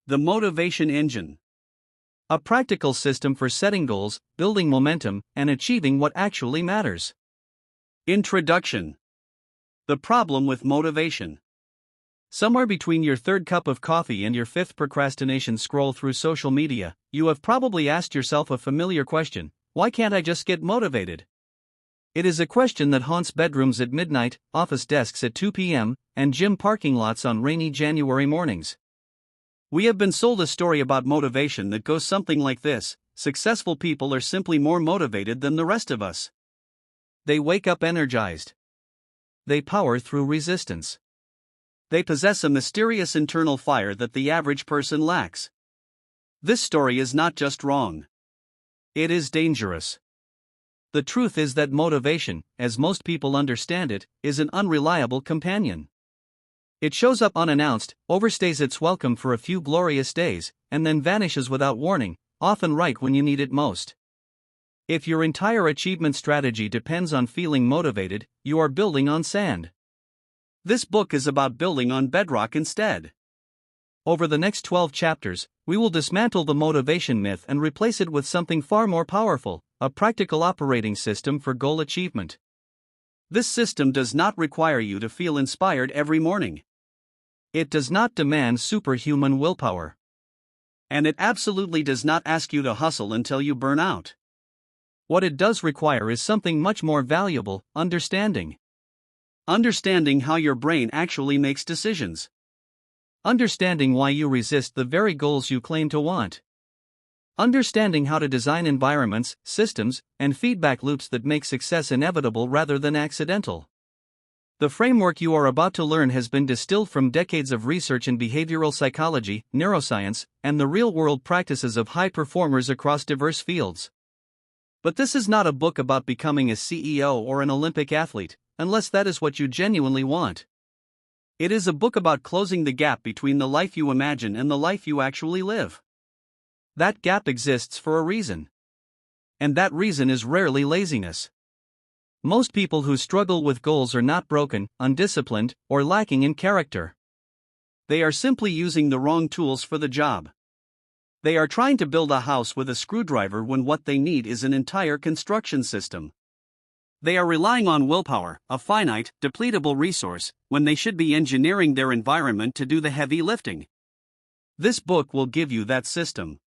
The motivation engine. A practical system for setting goals, building momentum, and achieving what actually matters. Introduction. The problem with motivation. Somewhere between your third cup of coffee and your fifth procrastination scroll through social media, you have probably asked yourself a familiar question: why can't I just get motivated? It is a question that haunts bedrooms at midnight, office desks at 2 p.m., and gym parking lots on rainy January mornings. We have been sold a story about motivation that goes something like this: successful people are simply more motivated than the rest of us. They wake up energized. They power through resistance. They possess a mysterious internal fire that the average person lacks. This story is not just wrong. It is dangerous. The truth is that motivation, as most people understand it, is an unreliable companion. It shows up unannounced, overstays its welcome for a few glorious days, and then vanishes without warning, often right when you need it most. If your entire achievement strategy depends on feeling motivated, you are building on sand. This book is about building on bedrock instead. Over the next 12 chapters, we will dismantle the motivation myth and replace it with something far more powerful: a practical operating system for goal achievement. This system does not require you to feel inspired every morning. It does not demand superhuman willpower. And it absolutely does not ask you to hustle until you burn out. What it does require is something much more valuable: understanding. Understanding how your brain actually makes decisions. Understanding why you resist the very goals you claim to want. Understanding how to design environments, systems, and feedback loops that make success inevitable rather than accidental. The framework you are about to learn has been distilled from decades of research in behavioral psychology, neuroscience, and the real-world practices of high performers across diverse fields. But this is not a book about becoming a CEO or an Olympic athlete, unless that is what you genuinely want. It is a book about closing the gap between the life you imagine and the life you actually live. That gap exists for a reason. And that reason is rarely laziness. Most people who struggle with goals are not broken, undisciplined, or lacking in character. They are simply using the wrong tools for the job. They are trying to build a house with a screwdriver when what they need is an entire construction system. They are relying on willpower, a finite, depletable resource, when they should be engineering their environment to do the heavy lifting. This book will give you that system.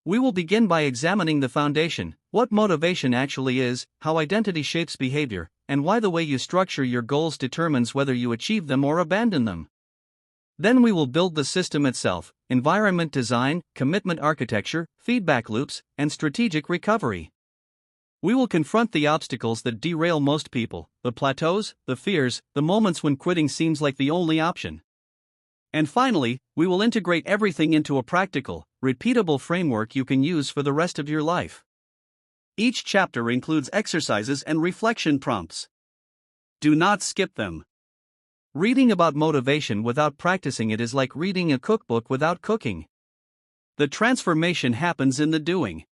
We will begin by examining the foundation: what motivation actually is, how identity shapes behavior, and why the way you structure your goals determines whether you achieve them or abandon them. Then we will build the system itself: environment design, commitment architecture, feedback loops, and strategic recovery. We will confront the obstacles that derail most people, the plateaus, the fears, the moments when quitting seems like the only option. And finally, we will integrate everything into a practical, repeatable framework you can use for the rest of your life. Each chapter includes exercises and reflection prompts. Do not skip them. Reading about motivation without practicing it is like reading a cookbook without cooking. The transformation happens in the doing.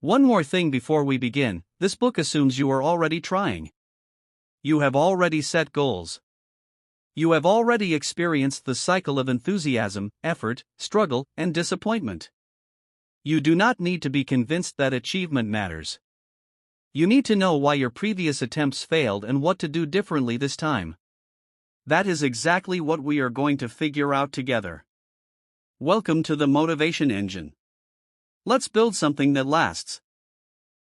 One more thing before we begin: this book assumes you are already trying. You have already set goals. You have already experienced the cycle of enthusiasm, effort, struggle, and disappointment. You do not need to be convinced that achievement matters. You need to know why your previous attempts failed and what to do differently this time. That is exactly what we are going to figure out together. Welcome to the Motivation Engine. Let's build something that lasts.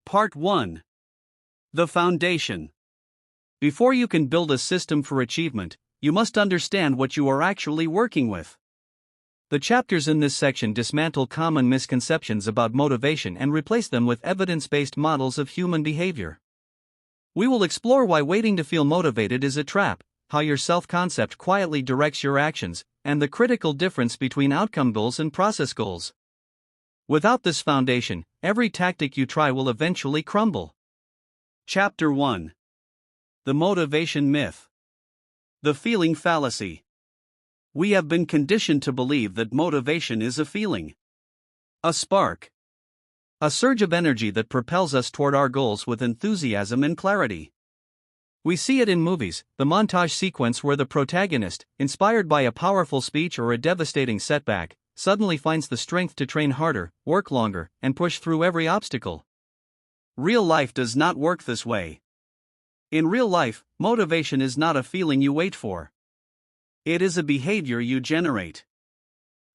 Part 1. The Foundation. Before you can build a system for achievement, you must understand what you are actually working with. The chapters in this section dismantle common misconceptions about motivation and replace them with evidence-based models of human behavior. We will explore why waiting to feel motivated is a trap, how your self-concept quietly directs your actions, and the critical difference between outcome goals and process goals. Without this foundation, every tactic you try will eventually crumble. Chapter 1. The Motivation Myth. The Feeling Fallacy. We have been conditioned to believe that motivation is a feeling. A spark. A surge of energy that propels us toward our goals with enthusiasm and clarity. We see it in movies, the montage sequence where the protagonist, inspired by a powerful speech or a devastating setback, suddenly finds the strength to train harder, work longer, and push through every obstacle. Real life does not work this way. In real life, motivation is not a feeling you wait for. It is a behavior you generate.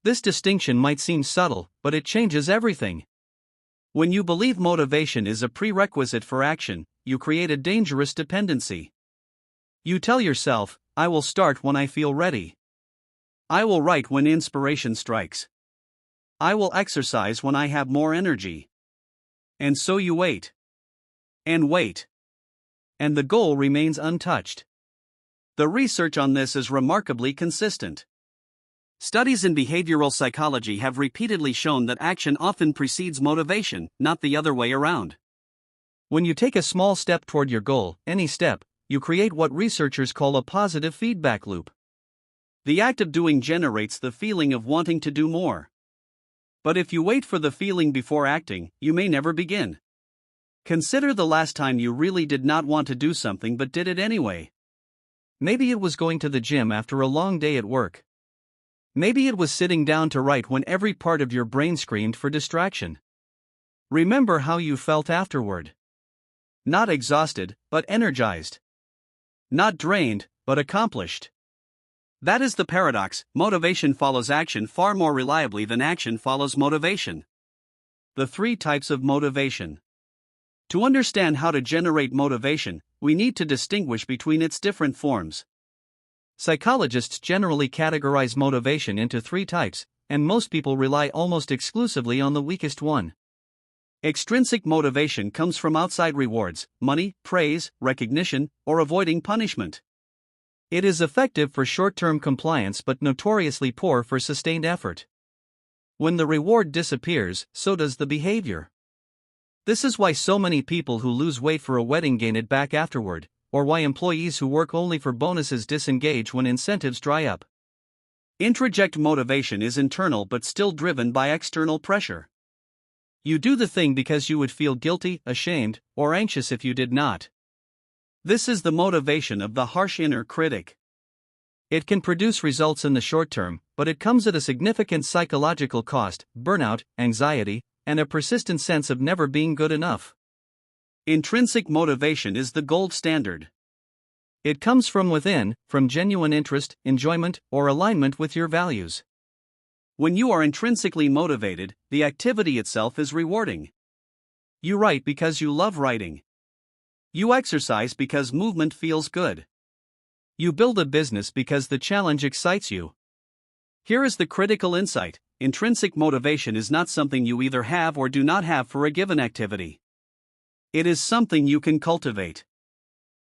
This distinction might seem subtle, but it changes everything. When you believe motivation is a prerequisite for action, you create a dangerous dependency. You tell yourself, I will start when I feel ready. I will write when inspiration strikes. I will exercise when I have more energy. And so you wait. And wait. And the goal remains untouched. The research on this is remarkably consistent. Studies in behavioral psychology have repeatedly shown that action often precedes motivation, not the other way around. When you take a small step toward your goal, any step, you create what researchers call a positive feedback loop. The act of doing generates the feeling of wanting to do more. But if you wait for the feeling before acting, you may never begin. Consider the last time you really did not want to do something but did it anyway. Maybe it was going to the gym after a long day at work. Maybe it was sitting down to write when every part of your brain screamed for distraction. Remember how you felt afterward. Not exhausted, but energized. Not drained, but accomplished. That is the paradox: motivation follows action far more reliably than action follows motivation. The 3 types of motivation. To understand how to generate motivation, we need to distinguish between its different forms. Psychologists generally categorize motivation into 3 types, and most people rely almost exclusively on the weakest one. Extrinsic motivation comes from outside rewards, money, praise, recognition, or avoiding punishment. It is effective for short-term compliance but notoriously poor for sustained effort. When the reward disappears, so does the behavior. This is why so many people who lose weight for a wedding gain it back afterward, or why employees who work only for bonuses disengage when incentives dry up. Introject motivation is internal but still driven by external pressure. You do the thing because you would feel guilty, ashamed, or anxious if you did not. This is the motivation of the harsh inner critic. It can produce results in the short term, but it comes at a significant psychological cost: burnout, anxiety, and a persistent sense of never being good enough. Intrinsic motivation is the gold standard. It comes from within, from genuine interest, enjoyment, or alignment with your values. When you are intrinsically motivated, the activity itself is rewarding. You write because you love writing. You exercise because movement feels good. You build a business because the challenge excites you. Here is the critical insight: intrinsic motivation is not something you either have or do not have for a given activity. It is something you can cultivate.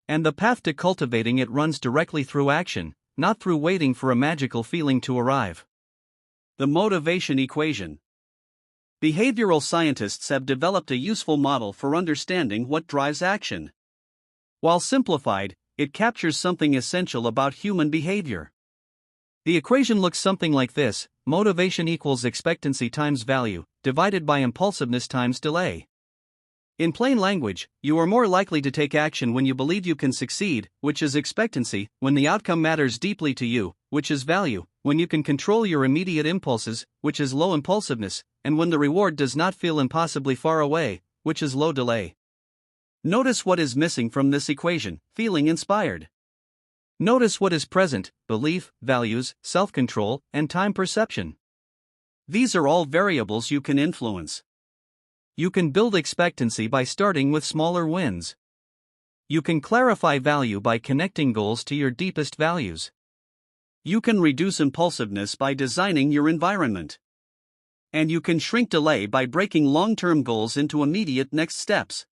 And the path to cultivating it runs directly through action, not through waiting for a magical feeling to arrive. The motivation equation. Behavioral scientists have developed a useful model for understanding what drives action. While simplified, it captures something essential about human behavior. The equation looks something like this: motivation equals expectancy times value, divided by impulsiveness times delay. In plain language, you are more likely to take action when you believe you can succeed, which is expectancy, when the outcome matters deeply to you, which is value, when you can control your immediate impulses, which is low impulsiveness, and when the reward does not feel impossibly far away, which is low delay. Notice what is missing from this equation: feeling inspired. Notice what is present: belief, values, self-control, and time perception. These are all variables you can influence. You can build expectancy by starting with smaller wins. You can clarify value by connecting goals to your deepest values. You can reduce impulsiveness by designing your environment. And you can shrink delay by breaking long-term goals into immediate next steps.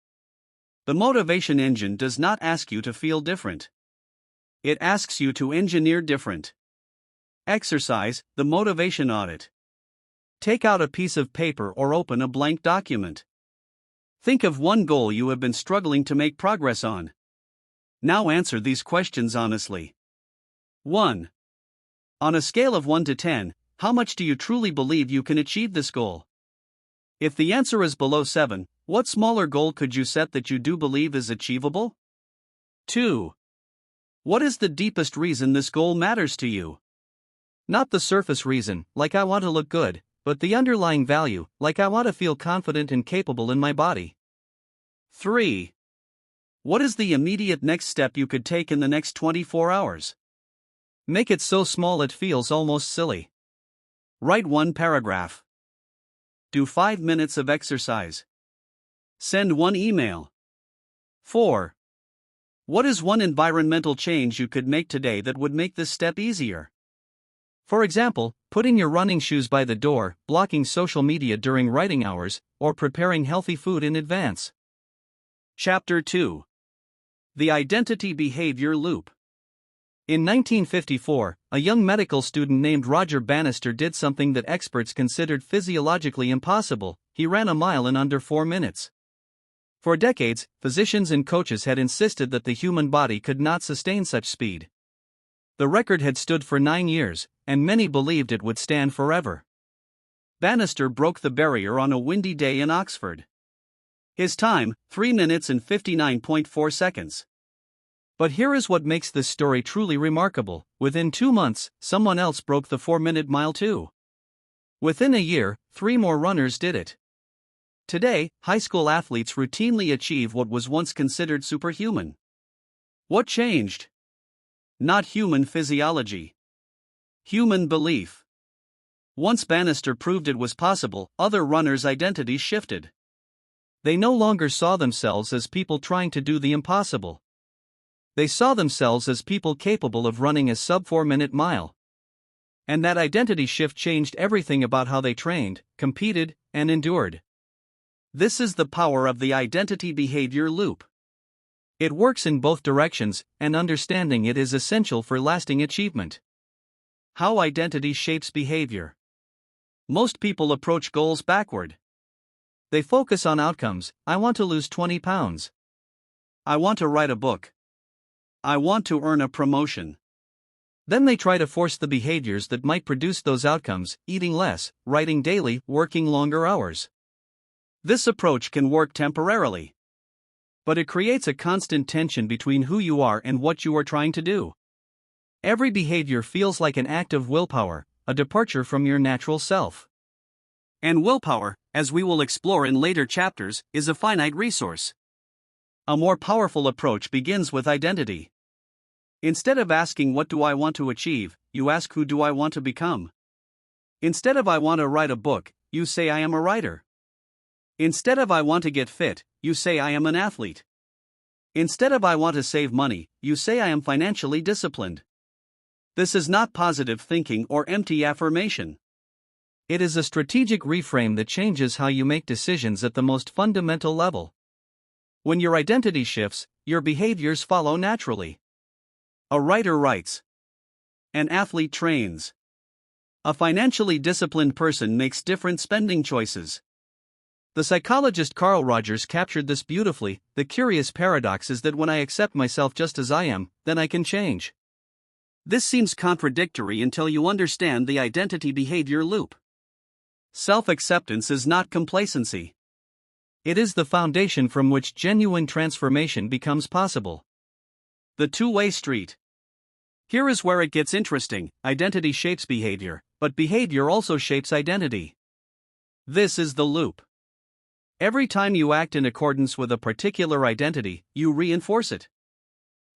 The motivation engine does not ask you to feel different. It asks you to engineer different. Exercise the motivation audit. Take out a piece of paper or open a blank document. Think of one goal you have been struggling to make progress on. Now answer these questions honestly. 1. On a scale of 1 to 10, how much do you truly believe you can achieve this goal? If the answer is below 7, what smaller goal could you set that you do believe is achievable? 2. What is the deepest reason this goal matters to you? Not the surface reason, like I want to look good, but the underlying value, like I want to feel confident and capable in my body. 3. What is the immediate next step you could take in the next 24 hours? Make it so small it feels almost silly. Write 1 paragraph. Do 5 minutes of exercise. Send 1 email. 4. What is one environmental change you could make today that would make this step easier? For example, putting your running shoes by the door, blocking social media during writing hours, or preparing healthy food in advance. Chapter 2. The Identity Behavior Loop. In 1954, a young medical student named Roger Bannister did something that experts considered physiologically impossible. He ran a mile in under 4 minutes. For decades, physicians and coaches had insisted that the human body could not sustain such speed. The record had stood for 9 years, and many believed it would stand forever. Bannister broke the barrier on a windy day in Oxford. His time, 3 minutes and 59.4 seconds. But here is what makes this story truly remarkable. Within 2 months, someone else broke the 4-minute mile too. Within a year, 3 more runners did it. Today, high school athletes routinely achieve what was once considered superhuman. What changed? Not human physiology. Human belief. Once Bannister proved it was possible, other runners' identities shifted. They no longer saw themselves as people trying to do the impossible. They saw themselves as people capable of running a sub-4-minute mile. And that identity shift changed everything about how they trained, competed, and endured. This is the power of the identity behavior loop. It works in both directions, and understanding it is essential for lasting achievement. How identity shapes behavior. Most people approach goals backward. They focus on outcomes. I want to lose 20 pounds. I want to write a book. I want to earn a promotion. Then they try to force the behaviors that might produce those outcomes: eating less, writing daily, working longer hours. This approach can work temporarily. But it creates a constant tension between who you are and what you are trying to do. Every behavior feels like an act of willpower, a departure from your natural self. And willpower, as we will explore in later chapters, is a finite resource. A more powerful approach begins with identity. Instead of asking what do I want to achieve, you ask who do I want to become. Instead of I want to write a book, you say I am a writer. Instead of I want to get fit, you say I am an athlete. Instead of I want to save money, you say I am financially disciplined. This is not positive thinking or empty affirmation. It is a strategic reframe that changes how you make decisions at the most fundamental level. When your identity shifts, your behaviors follow naturally. A writer writes. An athlete trains. A financially disciplined person makes different spending choices. The psychologist Carl Rogers captured this beautifully. The curious paradox is that when I accept myself just as I am, then I can change. This seems contradictory until you understand the identity behavior loop. Self-acceptance is not complacency. It is the foundation from which genuine transformation becomes possible. The two-way street. Here is where it gets interesting. Identity shapes behavior, but behavior also shapes identity. This is the loop. Every time you act in accordance with a particular identity, you reinforce it.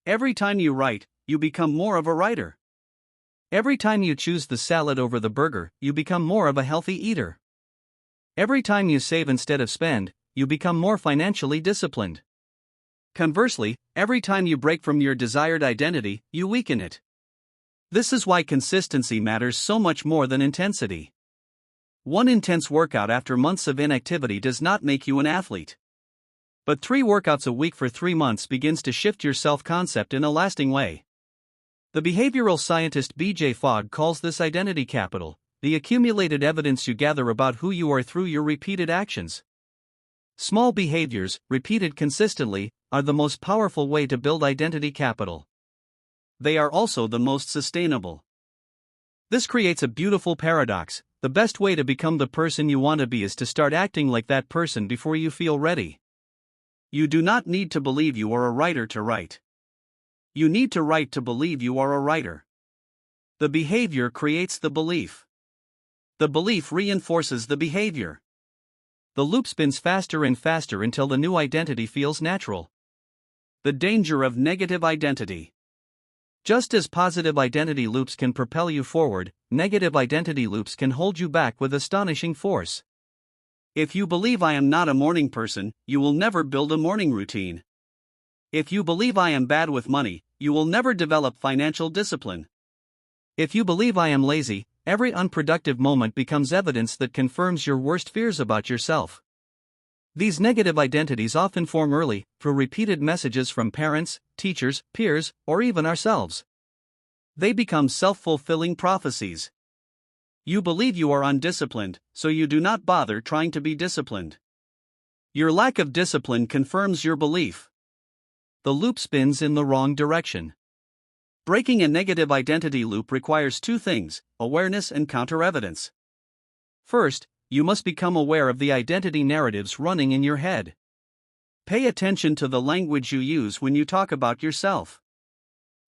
Every time you write, you become more of a writer. Every time you choose the salad over the burger, you become more of a healthy eater. Every time you save instead of spend, you become more financially disciplined. Conversely, every time you break from your desired identity, you weaken it. This is why consistency matters so much more than intensity. One intense workout after months of inactivity does not make you an athlete. But 3 workouts a week for 3 months begins to shift your self-concept in a lasting way. The behavioral scientist B.J. Fogg calls this identity capital, the accumulated evidence you gather about who you are through your repeated actions. Small behaviors, repeated consistently, are the most powerful way to build identity capital. They are also the most sustainable. This creates a beautiful paradox. The best way to become the person you want to be is to start acting like that person before you feel ready. You do not need to believe you are a writer to write. You need to write to believe you are a writer. The behavior creates the belief. The belief reinforces the behavior. The loop spins faster and faster until the new identity feels natural. The danger of negative identity. Just as positive identity loops can propel you forward, negative identity loops can hold you back with astonishing force. If you believe I am not a morning person, you will never build a morning routine. If you believe I am bad with money, you will never develop financial discipline. If you believe I am lazy, every unproductive moment becomes evidence that confirms your worst fears about yourself. These negative identities often form early, through repeated messages from parents, teachers, peers, or even ourselves. They become self-fulfilling prophecies. You believe you are undisciplined, so you do not bother trying to be disciplined. Your lack of discipline confirms your belief. The loop spins in the wrong direction. Breaking a negative identity loop requires two things: awareness and counter-evidence. First, you must become aware of the identity narratives running in your head. Pay attention to the language you use when you talk about yourself.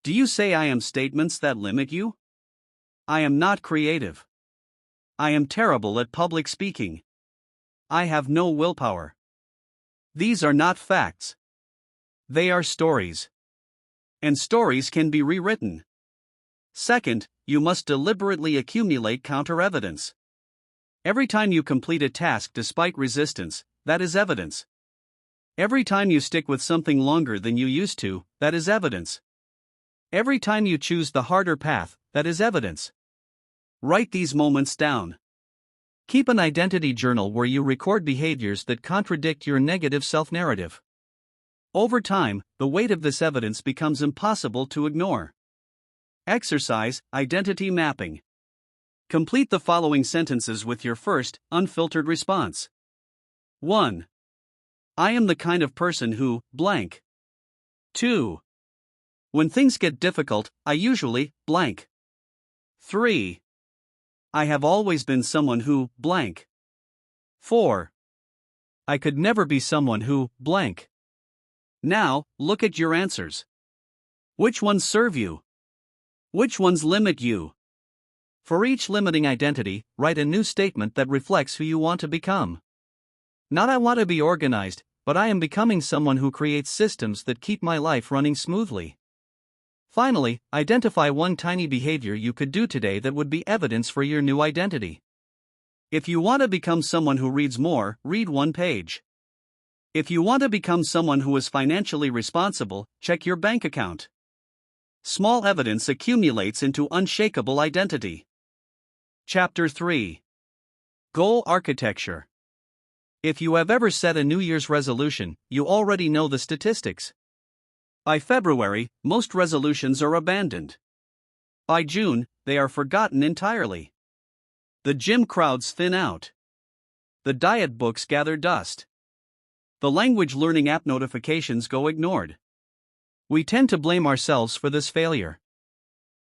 Do you say I am statements that limit you? I am not creative. I am terrible at public speaking. I have no willpower. These are not facts. They are stories. And stories can be rewritten. Second, you must deliberately accumulate counter-evidence. Every time you complete a task despite resistance, that is evidence. Every time you stick with something longer than you used to, that is evidence. Every time you choose the harder path, that is evidence. Write these moments down. Keep an identity journal where you record behaviors that contradict your negative self-narrative. Over time, the weight of this evidence becomes impossible to ignore. Exercise, identity mapping. Complete the following sentences with your first, unfiltered response. 1. I am the kind of person who, blank. 2. When things get difficult, I usually, blank. 3. I have always been someone who, blank. 4. I could never be someone who, blank. Now, look at your answers. Which ones serve you? Which ones limit you? For each limiting identity, write a new statement that reflects who you want to become. Not I want to be organized, but I am becoming someone who creates systems that keep my life running smoothly. Finally, identify one tiny behavior you could do today that would be evidence for your new identity. If you want to become someone who reads more, read one page. If you want to become someone who is financially responsible, check your bank account. Small evidence accumulates into unshakable identity. Chapter 3. Goal Architecture. If you have ever set a New Year's resolution, you already know the statistics. By February, most resolutions are abandoned. By June, they are forgotten entirely. The gym crowds thin out. The diet books gather dust. The language learning app notifications go ignored. We tend to blame ourselves for this failure.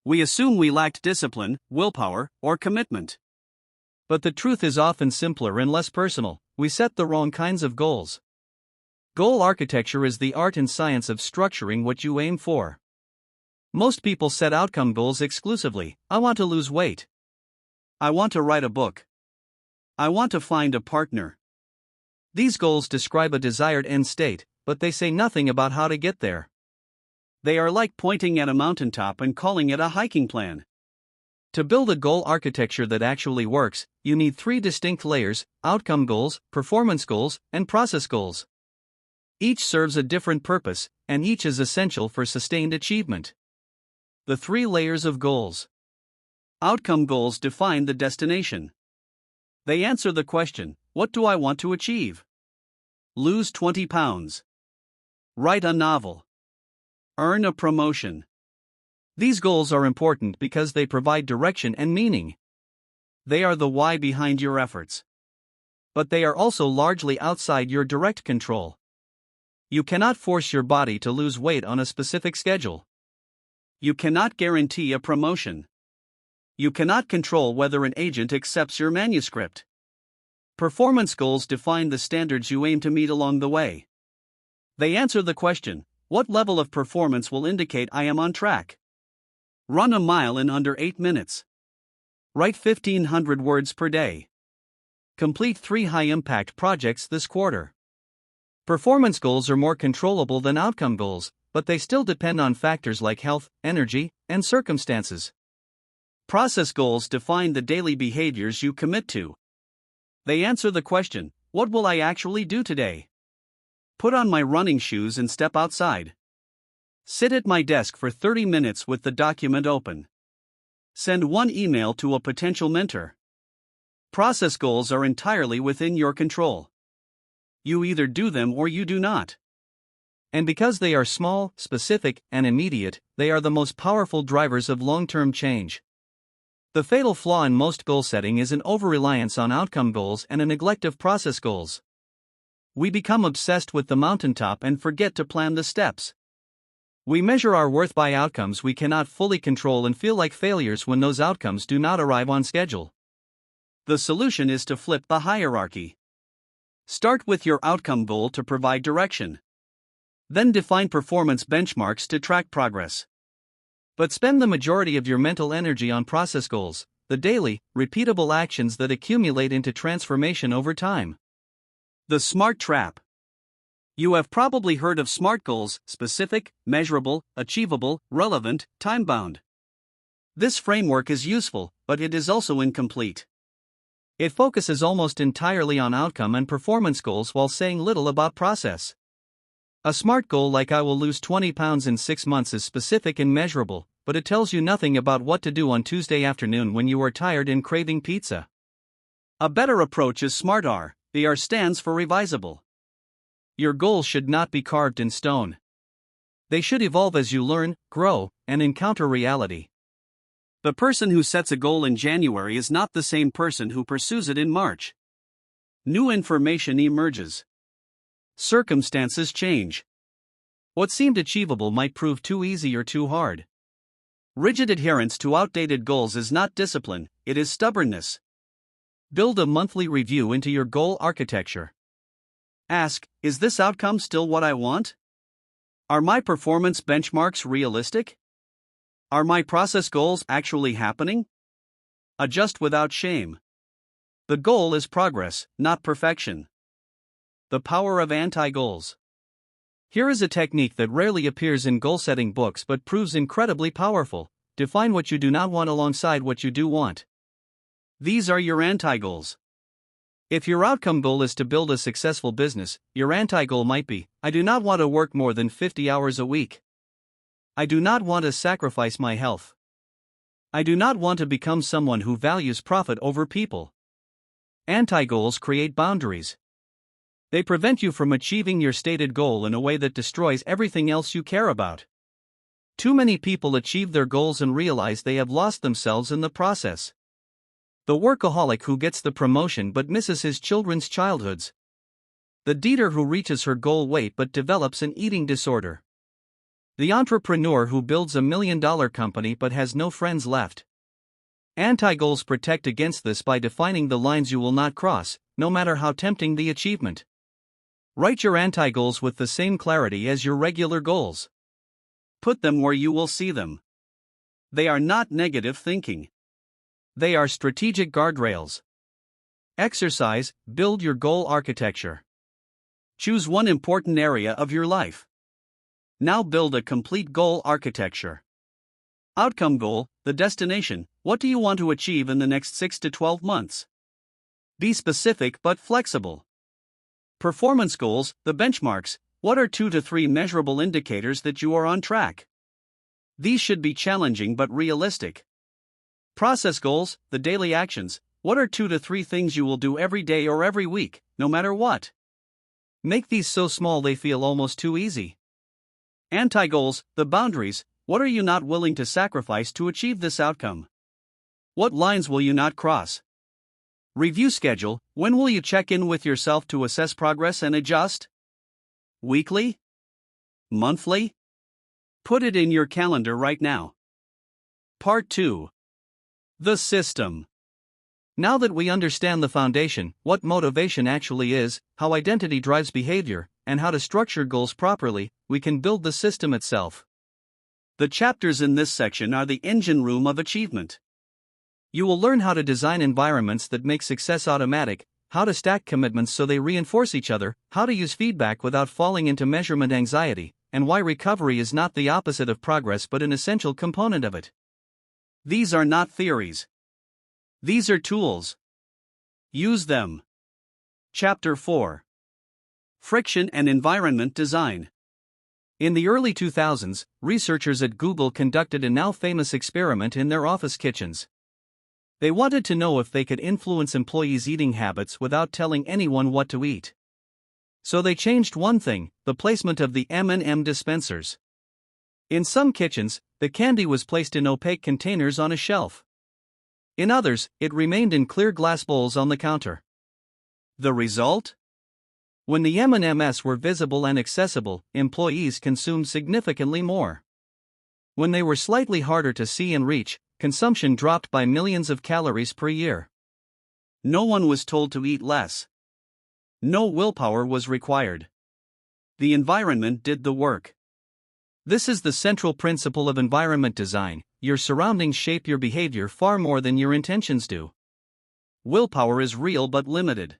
We assume we lacked discipline, willpower, or commitment. But the truth is often simpler and less personal: we set the wrong kinds of goals. Goal architecture is the art and science of structuring what you aim for. Most people set outcome goals exclusively. I want to lose weight. I want to write a book. I want to find a partner. These goals describe a desired end state, but they say nothing about how to get there. They are like pointing at a mountaintop and calling it a hiking plan. To build a goal architecture that actually works, you need 3 distinct layers: outcome goals, performance goals, and process goals. Each serves a different purpose, and each is essential for sustained achievement. The 3 layers of goals. Outcome goals define the destination. They answer the question, what do I want to achieve? Lose 20 pounds. Write a novel. Earn a promotion. These goals are important because they provide direction and meaning. They are the why behind your efforts. But they are also largely outside your direct control. You cannot force your body to lose weight on a specific schedule. You cannot guarantee a promotion. You cannot control whether an agent accepts your manuscript. Performance goals define the standards you aim to meet along the way. They answer the question, what level of performance will indicate I am on track? Run a mile in under 8 minutes. Write 1,500 words per day. Complete 3 high-impact projects this quarter. Performance goals are more controllable than outcome goals, but they still depend on factors like health, energy, and circumstances. Process goals define the daily behaviors you commit to. They answer the question, what will I actually do today? Put on my running shoes and step outside. Sit at my desk for 30 minutes with the document open. Send one email to a potential mentor. Process goals are entirely within your control. You either do them or you do not. And because they are small, specific, and immediate, they are the most powerful drivers of long-term change. The fatal flaw in most goal setting is an over-reliance on outcome goals and a neglect of process goals. We become obsessed with the mountaintop and forget to plan the steps. We measure our worth by outcomes we cannot fully control and feel like failures when those outcomes do not arrive on schedule. The solution is to flip the hierarchy. Start with your outcome goal to provide direction. Then define performance benchmarks to track progress. But spend the majority of your mental energy on process goals, the daily, repeatable actions that accumulate into transformation over time. The SMART trap. You have probably heard of SMART goals: specific, measurable, achievable, relevant, time-bound. This framework is useful, but it is also incomplete. It focuses almost entirely on outcome and performance goals while saying little about process. A SMART goal like I will lose 20 pounds in 6 months is specific and measurable, but it tells you nothing about what to do on Tuesday afternoon when you are tired and craving pizza. A better approach is SMART-R. The R stands for revisable. Your goals should not be carved in stone. They should evolve as you learn, grow, and encounter reality. The person who sets a goal in January is not the same person who pursues it in March. New information emerges. Circumstances change. What seemed achievable might prove too easy or too hard. Rigid adherence to outdated goals is not discipline, it is stubbornness. Build a monthly review into your goal architecture. Ask, is this outcome still what I want? Are my performance benchmarks realistic? Are my process goals actually happening? Adjust without shame. The goal is progress, not perfection. The power of anti-goals. Here is a technique that rarely appears in goal-setting books but proves incredibly powerful. Define what you do not want alongside what you do want. These are your anti-goals. If your outcome goal is to build a successful business, your anti-goal might be, I do not want to work more than 50 hours a week. I do not want to sacrifice my health. I do not want to become someone who values profit over people. Anti-goals create boundaries. They prevent you from achieving your stated goal in a way that destroys everything else you care about. Too many people achieve their goals and realize they have lost themselves in the process. The workaholic who gets the promotion but misses his children's childhoods. The dater who reaches her goal weight but develops an eating disorder. The entrepreneur who builds $1 million company but has no friends left. Anti-goals protect against this by defining the lines you will not cross, no matter how tempting the achievement. Write your anti-goals with the same clarity as your regular goals. Put them where you will see them. They are not negative thinking. They are strategic guardrails. Exercise, build your goal architecture. Choose one important area of your life. Now build a complete goal architecture. Outcome goal, the destination. What do you want to achieve in the next 6 to 12 months? Be specific but flexible. Performance goals, the benchmarks. What are 2 to 3 measurable indicators that you are on track? These should be challenging but realistic. Process goals, the daily actions. What are 2 to 3 things you will do every day or every week, no matter what? Make these so small they feel almost too easy. Anti-goals, the boundaries. What are you not willing to sacrifice to achieve this outcome? What lines will you not cross? Review schedule. When will you check in with yourself to assess progress and adjust? Weekly? Monthly? Put it in your calendar right now. Part 2. The system. Now that we understand the foundation, what motivation actually is, how identity drives behavior, and how to structure goals properly, we can build the system itself. The chapters in this section are the engine room of achievement. You will learn how to design environments that make success automatic, how to stack commitments so they reinforce each other, how to use feedback without falling into measurement anxiety, and why recovery is not the opposite of progress but an essential component of it. These are not theories. These are tools. Use them. Chapter 4. Friction and Environment Design. In the early 2000s, researchers at Google conducted a now famous experiment in their office kitchens. They wanted to know if they could influence employees' eating habits without telling anyone what to eat. So they changed one thing: the placement of the M&M dispensers. In some kitchens, the candy was placed in opaque containers on a shelf. In others, it remained in clear glass bowls on the counter. The result? When the M&Ms were visible and accessible, employees consumed significantly more. When they were slightly harder to see and reach, consumption dropped by millions of calories per year. No one was told to eat less. No willpower was required. The environment did the work. This is the central principle of environment design: your surroundings shape your behavior far more than your intentions do. Willpower is real but limited.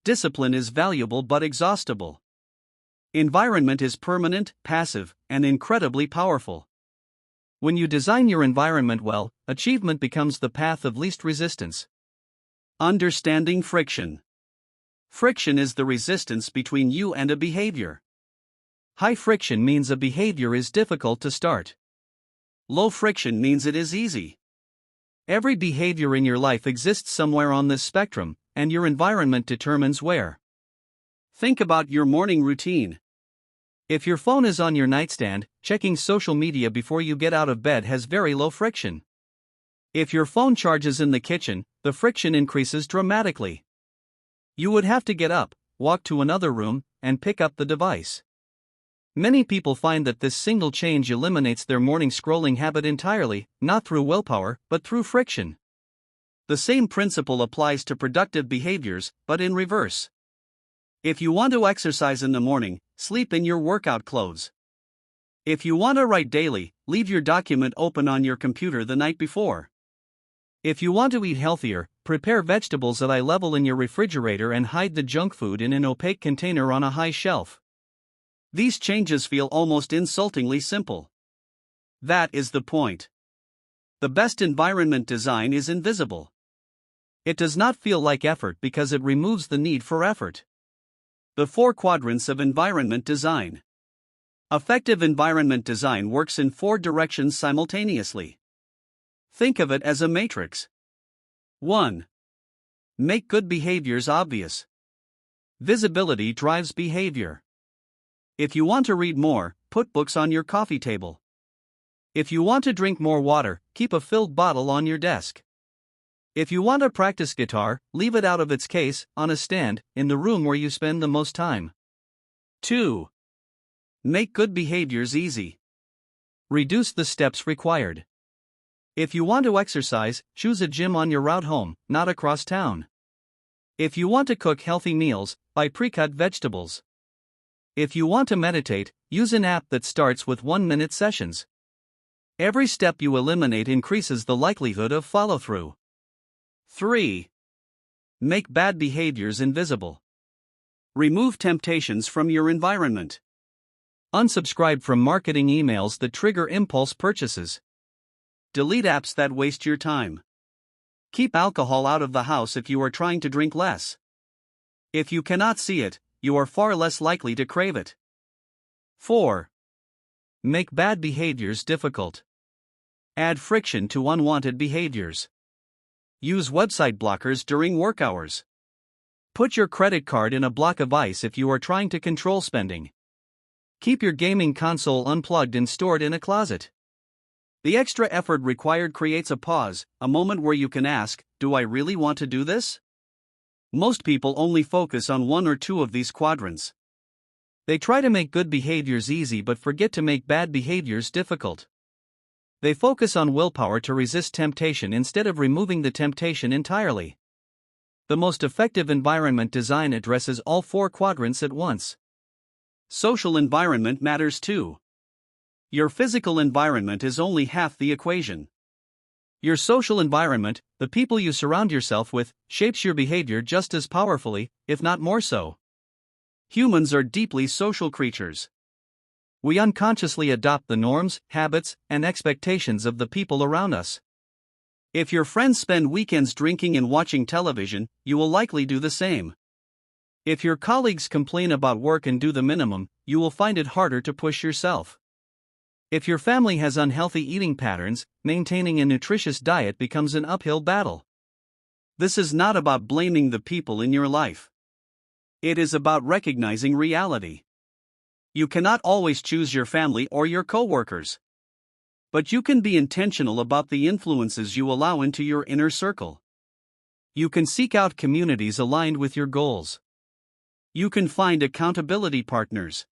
Discipline is valuable but exhaustible. Environment is permanent, passive, and incredibly powerful. When you design your environment well, achievement becomes the path of least resistance. Understanding friction. Friction is the resistance between you and a behavior. High friction means a behavior is difficult to start. Low friction means it is easy. Every behavior in your life exists somewhere on this spectrum, and your environment determines where. Think about your morning routine. If your phone is on your nightstand, checking social media before you get out of bed has very low friction. If your phone charges in the kitchen, the friction increases dramatically. You would have to get up, walk to another room, and pick up the device. Many people find that this single change eliminates their morning scrolling habit entirely, not through willpower, but through friction. The same principle applies to productive behaviors, but in reverse. If you want to exercise in the morning, sleep in your workout clothes. If you want to write daily, leave your document open on your computer the night before. If you want to eat healthier, prepare vegetables at eye level in your refrigerator and hide the junk food in an opaque container on a high shelf. These changes feel almost insultingly simple. That is the point. The best environment design is invisible. It does not feel like effort because it removes the need for effort. The 4 quadrants of environment design. Effective environment design works in 4 directions simultaneously. Think of it as a matrix. 1. Make good behaviors obvious. Visibility drives behavior. If you want to read more, put books on your coffee table. If you want to drink more water, keep a filled bottle on your desk. If you want to practice guitar, leave it out of its case, on a stand, in the room where you spend the most time. 2. Make good behaviors easy. Reduce the steps required. If you want to exercise, choose a gym on your route home, not across town. If you want to cook healthy meals, buy pre-cut vegetables. If you want to meditate, use an app that starts with 1-minute sessions. Every step you eliminate increases the likelihood of follow-through. 3. Make bad behaviors invisible. Remove temptations from your environment. Unsubscribe from marketing emails that trigger impulse purchases. Delete apps that waste your time. Keep alcohol out of the house if you are trying to drink less. If you cannot see it, you are far less likely to crave it. 4. Make bad behaviors difficult. Add friction to unwanted behaviors. Use website blockers during work hours. Put your credit card in a block of ice if you are trying to control spending. Keep your gaming console unplugged and stored in a closet. The extra effort required creates a pause, a moment where you can ask, do I really want to do this? Most people only focus on 1 or 2 of these quadrants. They try to make good behaviors easy but forget to make bad behaviors difficult. They focus on willpower to resist temptation instead of removing the temptation entirely. The most effective environment design addresses all 4 quadrants at once. Social environment matters too. Your physical environment is only half the equation. Your social environment, the people you surround yourself with, shapes your behavior just as powerfully, if not more so. Humans are deeply social creatures. We unconsciously adopt the norms, habits, and expectations of the people around us. If your friends spend weekends drinking and watching television, you will likely do the same. If your colleagues complain about work and do the minimum, you will find it harder to push yourself. If your family has unhealthy eating patterns, maintaining a nutritious diet becomes an uphill battle. This is not about blaming the people in your life. It is about recognizing reality. You cannot always choose your family or your coworkers. But you can be intentional about the influences you allow into your inner circle. You can seek out communities aligned with your goals. You can find accountability partners.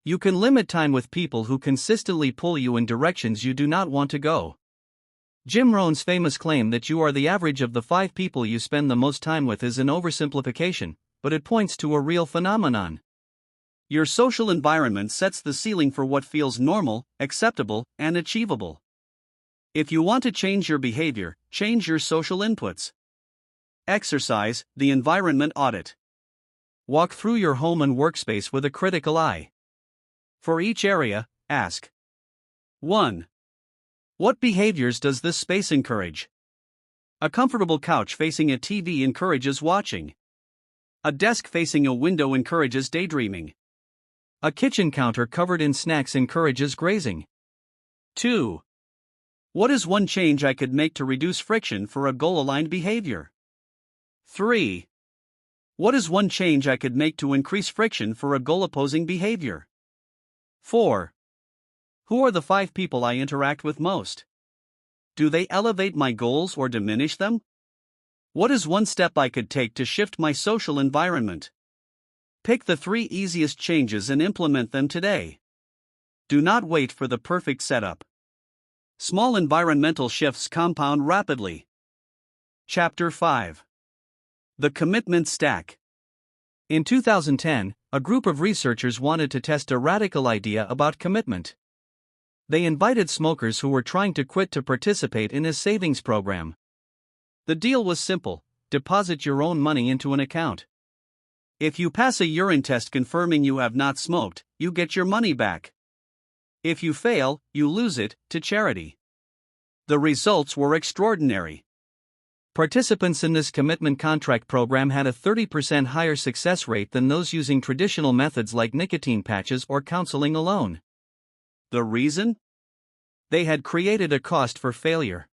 You can limit time with people who consistently pull you in directions you do not want to go. Jim Rohn's famous claim that you are the average of the 5 people you spend the most time with is an oversimplification, but it points to a real phenomenon. Your social environment sets the ceiling for what feels normal, acceptable, and achievable. If you want to change your behavior, change your social inputs. Exercise the environment audit. Walk through your home and workspace with a critical eye. For each area, ask 1. What behaviors does this space encourage? A comfortable couch facing a TV encourages watching. A desk facing a window encourages daydreaming. A kitchen counter covered in snacks encourages grazing. 2. What is one change I could make to reduce friction for a goal-aligned behavior? 3. What is one change I could make to increase friction for a goal-opposing behavior? 4. Who are the 5 people I interact with most? Do they elevate my goals or diminish them? What is one step I could take to shift my social environment? Pick the 3 easiest changes and implement them today. Do not wait for the perfect setup. Small environmental shifts compound rapidly. Chapter 5. The Commitment Stack. In 2010, a group of researchers wanted to test a radical idea about commitment. They invited smokers who were trying to quit to participate in a savings program. The deal was simple: deposit your own money into an account. If you pass a urine test confirming you have not smoked, you get your money back. If you fail, you lose it to charity. The results were extraordinary. Participants in this commitment contract program had a 30% higher success rate than those using traditional methods like nicotine patches or counseling alone. The reason? They had created a cost for failure.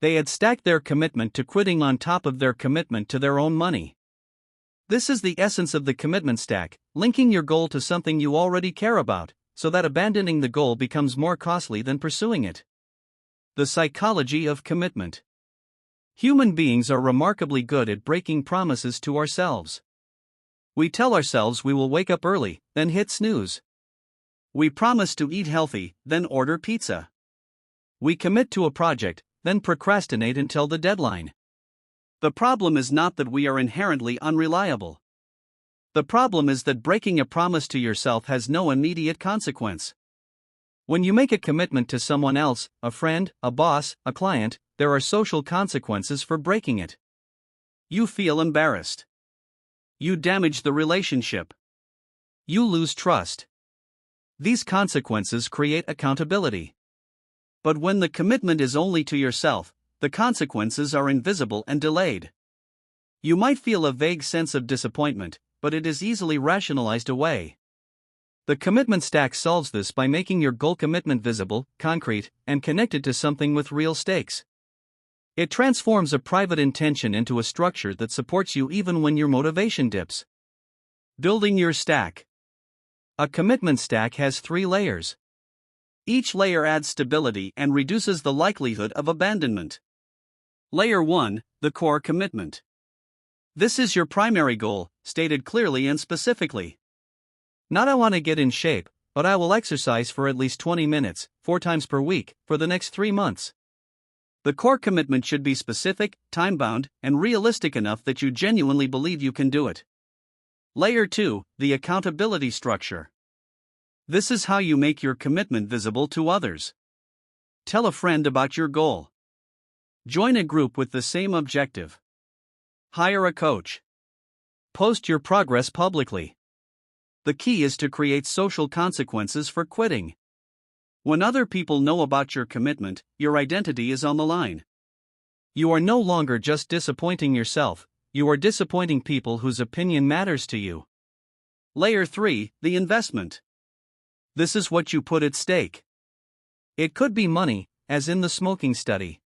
They had stacked their commitment to quitting on top of their commitment to their own money. This is the essence of the commitment stack, linking your goal to something you already care about, so that abandoning the goal becomes more costly than pursuing it. The psychology of commitment. Human beings are remarkably good at breaking promises to ourselves. We tell ourselves we will wake up early, then hit snooze. We promise to eat healthy, then order pizza. We commit to a project, then procrastinate until the deadline. The problem is not that we are inherently unreliable. The problem is that breaking a promise to yourself has no immediate consequence. When you make a commitment to someone else, a friend, a boss, a client, there are social consequences for breaking it. You feel embarrassed. You damage the relationship. You lose trust. These consequences create accountability. But when the commitment is only to yourself, the consequences are invisible and delayed. You might feel a vague sense of disappointment, but it is easily rationalized away. The commitment stack solves this by making your goal commitment visible, concrete, and connected to something with real stakes. It transforms a private intention into a structure that supports you even when your motivation dips. Building your stack. A commitment stack has 3 layers. Each layer adds stability and reduces the likelihood of abandonment. Layer 1, the core commitment. This is your primary goal, stated clearly and specifically. Not I want to get in shape, but I will exercise for at least 20 minutes, 4 times per week, for the next 3 months. The core commitment should be specific, time-bound, and realistic enough that you genuinely believe you can do it. Layer 2, the accountability structure. This is how you make your commitment visible to others. Tell a friend about your goal. Join a group with the same objective. Hire a coach. Post your progress publicly. The key is to create social consequences for quitting. When other people know about your commitment, your identity is on the line. You are no longer just disappointing yourself, you are disappointing people whose opinion matters to you. Layer 3, the investment. This is what you put at stake. It could be money, as in the smoking study.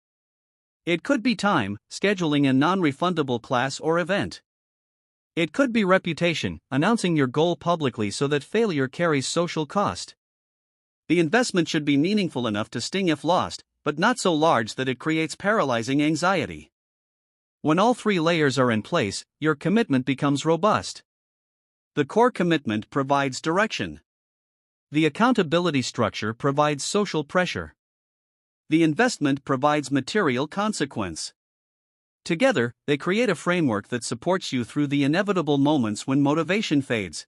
It could be time, scheduling a non-refundable class or event. It could be reputation, announcing your goal publicly so that failure carries social cost. The investment should be meaningful enough to sting if lost, but not so large that it creates paralyzing anxiety. When all three layers are in place, your commitment becomes robust. The core commitment provides direction. The accountability structure provides social pressure. The investment provides material consequence. Together, they create a framework that supports you through the inevitable moments when motivation fades.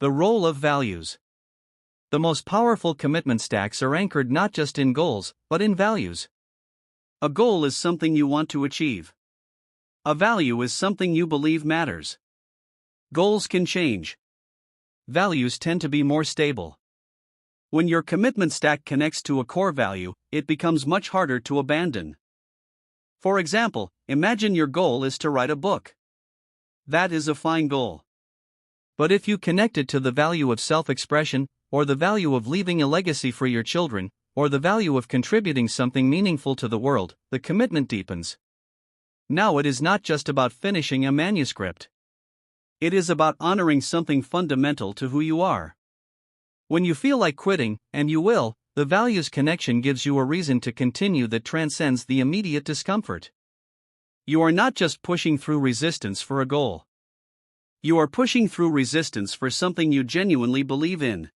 The role of values. The most powerful commitment stacks are anchored not just in goals, but in values. A goal is something you want to achieve. A value is something you believe matters. Goals can change. Values tend to be more stable. When your commitment stack connects to a core value, it becomes much harder to abandon. For example, imagine your goal is to write a book. That is a fine goal. But if you connect it to the value of self-expression, or the value of leaving a legacy for your children, or the value of contributing something meaningful to the world, the commitment deepens. Now it is not just about finishing a manuscript. It is about honoring something fundamental to who you are. When you feel like quitting, and you will, the values connection gives you a reason to continue that transcends the immediate discomfort. You are not just pushing through resistance for a goal. You are pushing through resistance for something you genuinely believe in.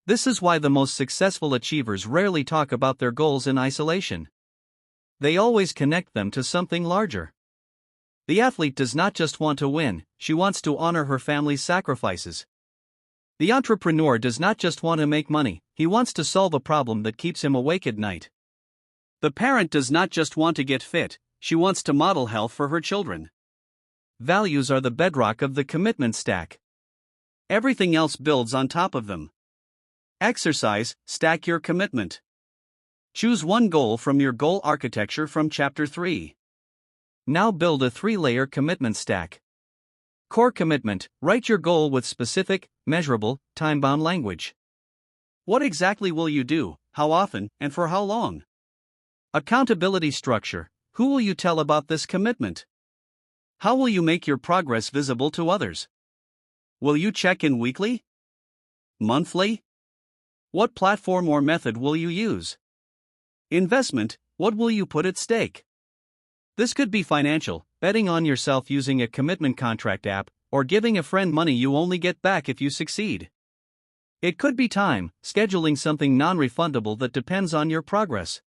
This is why the most successful achievers rarely talk about their goals in isolation. They always connect them to something larger. The athlete does not just want to win, she wants to honor her family's sacrifices. The entrepreneur does not just want to make money, he wants to solve a problem that keeps him awake at night. The parent does not just want to get fit, she wants to model health for her children. Values are the bedrock of the commitment stack. Everything else builds on top of them. Exercise, stack your commitment. Choose one goal from your goal architecture from Chapter 3. Now build a 3-layer commitment stack. Core commitment, write your goal with specific, measurable, time-bound language. What exactly will you do, how often, and for how long? Accountability structure, who will you tell about this commitment? How will you make your progress visible to others? Will you check in weekly? Monthly? What platform or method will you use? Investment, what will you put at stake? This could be financial, betting on yourself using a commitment contract app, or giving a friend money you only get back if you succeed. It could be time, scheduling something non-refundable that depends on your progress.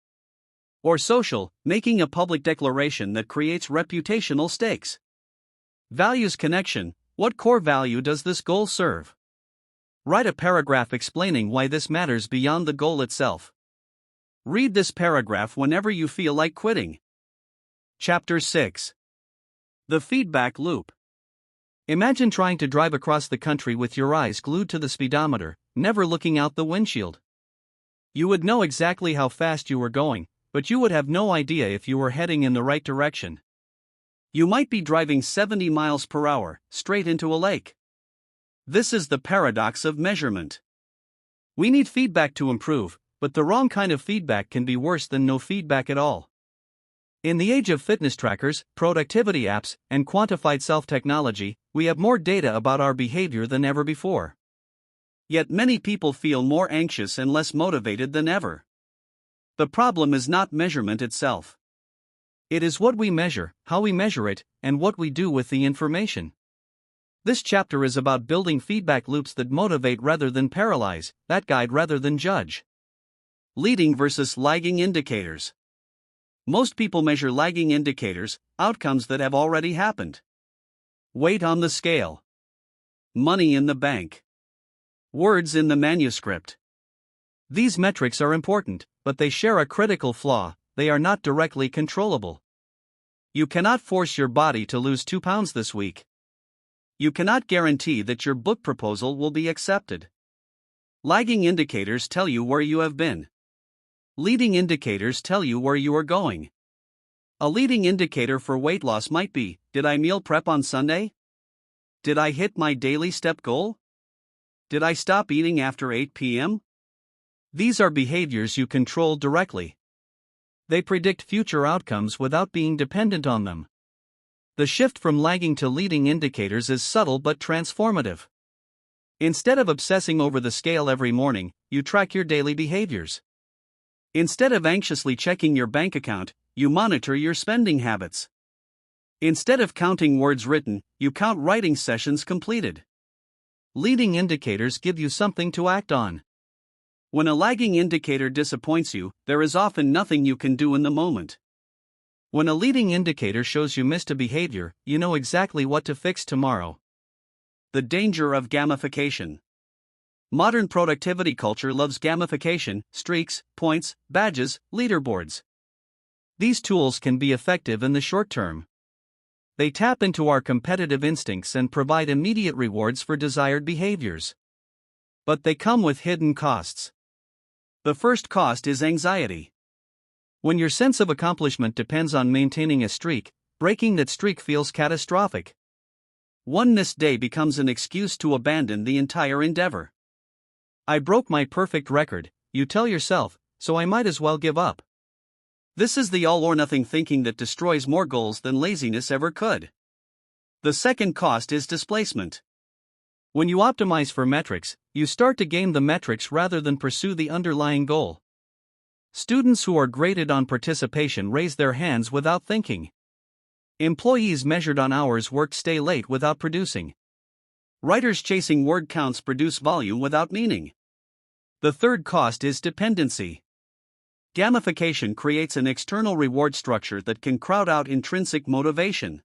Or social, making a public declaration that creates reputational stakes. Values connection, what core value does this goal serve? Write a paragraph explaining why this matters beyond the goal itself. Read this paragraph whenever you feel like quitting. Chapter 6. The feedback loop. Imagine trying to drive across the country with your eyes glued to the speedometer, never looking out the windshield. You would know exactly how fast you were going, but you would have no idea if you were heading in the right direction. You might be driving 70 miles per hour, straight into a lake. This is the paradox of measurement. We need feedback to improve, but the wrong kind of feedback can be worse than no feedback at all. In the age of fitness trackers, productivity apps, and quantified self-technology, we have more data about our behavior than ever before. Yet many people feel more anxious and less motivated than ever. The problem is not measurement itself. It is what we measure, how we measure it, and what we do with the information. This chapter is about building feedback loops that motivate rather than paralyze, that guide rather than judge. Leading versus lagging indicators. Most people measure lagging indicators, outcomes that have already happened. Weight on the scale. Money in the bank. Words in the manuscript. These metrics are important, but they share a critical flaw: they are not directly controllable. You cannot force your body to lose 2 pounds this week. You cannot guarantee that your book proposal will be accepted. Lagging indicators tell you where you have been. Leading indicators tell you where you are going. A leading indicator for weight loss might be: did I meal prep on Sunday? Did I hit my daily step goal? Did I stop eating after 8 p.m.? These are behaviors you control directly. They predict future outcomes without being dependent on them. The shift from lagging to leading indicators is subtle but transformative. Instead of obsessing over the scale every morning, you track your daily behaviors. Instead of anxiously checking your bank account, you monitor your spending habits. Instead of counting words written, you count writing sessions completed. Leading indicators give you something to act on. When a lagging indicator disappoints you, there is often nothing you can do in the moment. When a leading indicator shows you missed a behavior, you know exactly what to fix tomorrow. The danger of gamification. Modern productivity culture loves gamification: streaks, points, badges, leaderboards. These tools can be effective in the short term. They tap into our competitive instincts and provide immediate rewards for desired behaviors. But they come with hidden costs. The first cost is anxiety. When your sense of accomplishment depends on maintaining a streak, breaking that streak feels catastrophic. One missed day becomes an excuse to abandon the entire endeavor. I broke my perfect record, you tell yourself, so I might as well give up. This is the all-or-nothing thinking that destroys more goals than laziness ever could. The second cost is displacement. When you optimize for metrics, you start to game the metrics rather than pursue the underlying goal. Students who are graded on participation raise their hands without thinking. Employees measured on hours worked stay late without producing. Writers chasing word counts produce volume without meaning. The third cost is dependency. Gamification creates an external reward structure that can crowd out intrinsic motivation.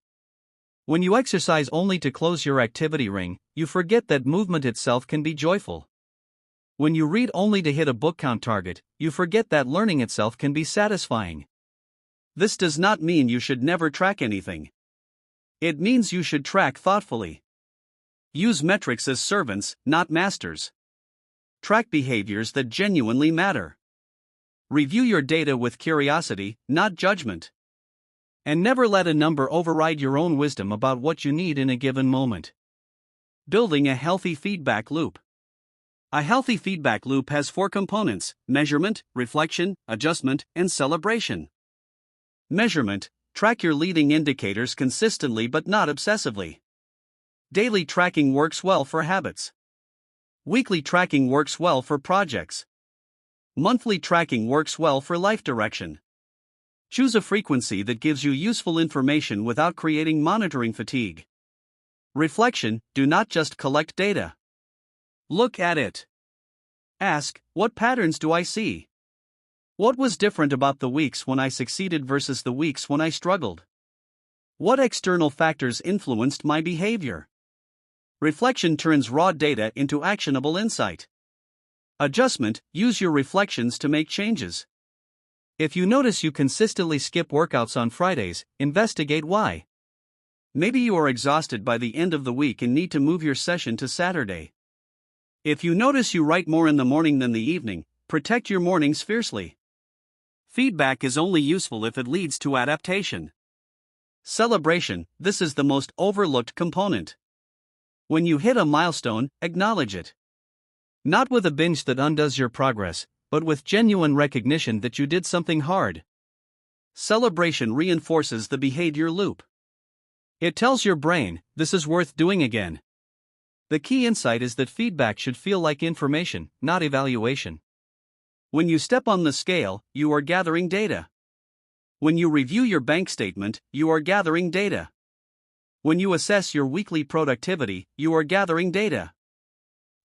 When you exercise only to close your activity ring, you forget that movement itself can be joyful. When you read only to hit a book count target, you forget that learning itself can be satisfying. This does not mean you should never track anything. It means you should track thoughtfully. Use metrics as servants, not masters. Track behaviors that genuinely matter. Review your data with curiosity, not judgment. And never let a number override your own wisdom about what you need in a given moment. Building a healthy feedback loop. A healthy feedback loop has 4 components: measurement, reflection, adjustment, and celebration. Measurement: track your leading indicators consistently but not obsessively. Daily tracking works well for habits. Weekly tracking works well for projects. Monthly tracking works well for life direction. Choose a frequency that gives you useful information without creating monitoring fatigue. Reflection: do not just collect data. Look at it. Ask, what patterns do I see? What was different about the weeks when I succeeded versus the weeks when I struggled? What external factors influenced my behavior? Reflection turns raw data into actionable insight. Adjustment: use your reflections to make changes. If you notice you consistently skip workouts on Fridays, investigate why. Maybe you are exhausted by the end of the week and need to move your session to Saturday. If you notice you write more in the morning than the evening, protect your mornings fiercely. Feedback is only useful if it leads to adaptation. Celebration: this is the most overlooked component. When you hit a milestone, acknowledge it. Not with a binge that undoes your progress, but with genuine recognition that you did something hard. Celebration reinforces the behavior loop. It tells your brain, this is worth doing again. The key insight is that feedback should feel like information, not evaluation. When you step on the scale, you are gathering data. When you review your bank statement, you are gathering data. When you assess your weekly productivity, you are gathering data.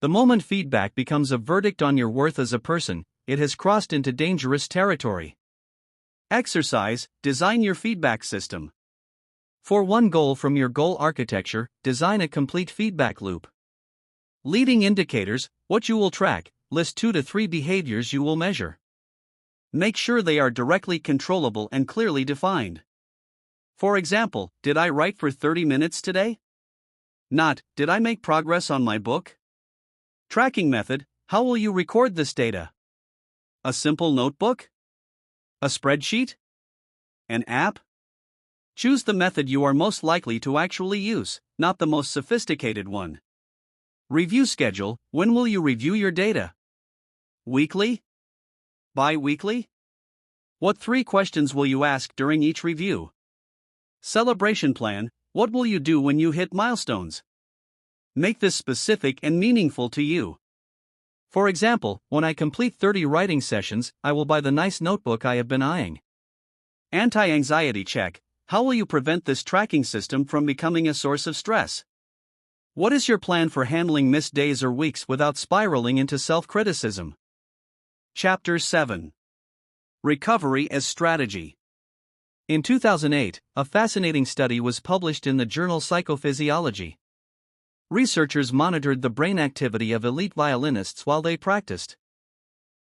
The moment feedback becomes a verdict on your worth as a person, it has crossed into dangerous territory. Exercise: design your feedback system. For one goal from your goal architecture, design a complete feedback loop. Leading indicators, what you will track, list 2 to 3 behaviors you will measure. Make sure they are directly controllable and clearly defined. For example, did I write for 30 minutes today? Not, did I make progress on my book? Tracking method, how will you record this data? A simple notebook? A spreadsheet? An app? Choose the method you are most likely to actually use, not the most sophisticated one. Review schedule, when will you review your data? Weekly? Bi-weekly? What 3 questions will you ask during each review? Celebration plan, what will you do when you hit milestones? Make this specific and meaningful to you. For example, when I complete 30 writing sessions, I will buy the nice notebook I have been eyeing. Anti-anxiety check, how will you prevent this tracking system from becoming a source of stress? What is your plan for handling missed days or weeks without spiraling into self-criticism? Chapter 7. Recovery as Strategy. In 2008, a fascinating study was published in the journal Psychophysiology. Researchers monitored the brain activity of elite violinists while they practiced.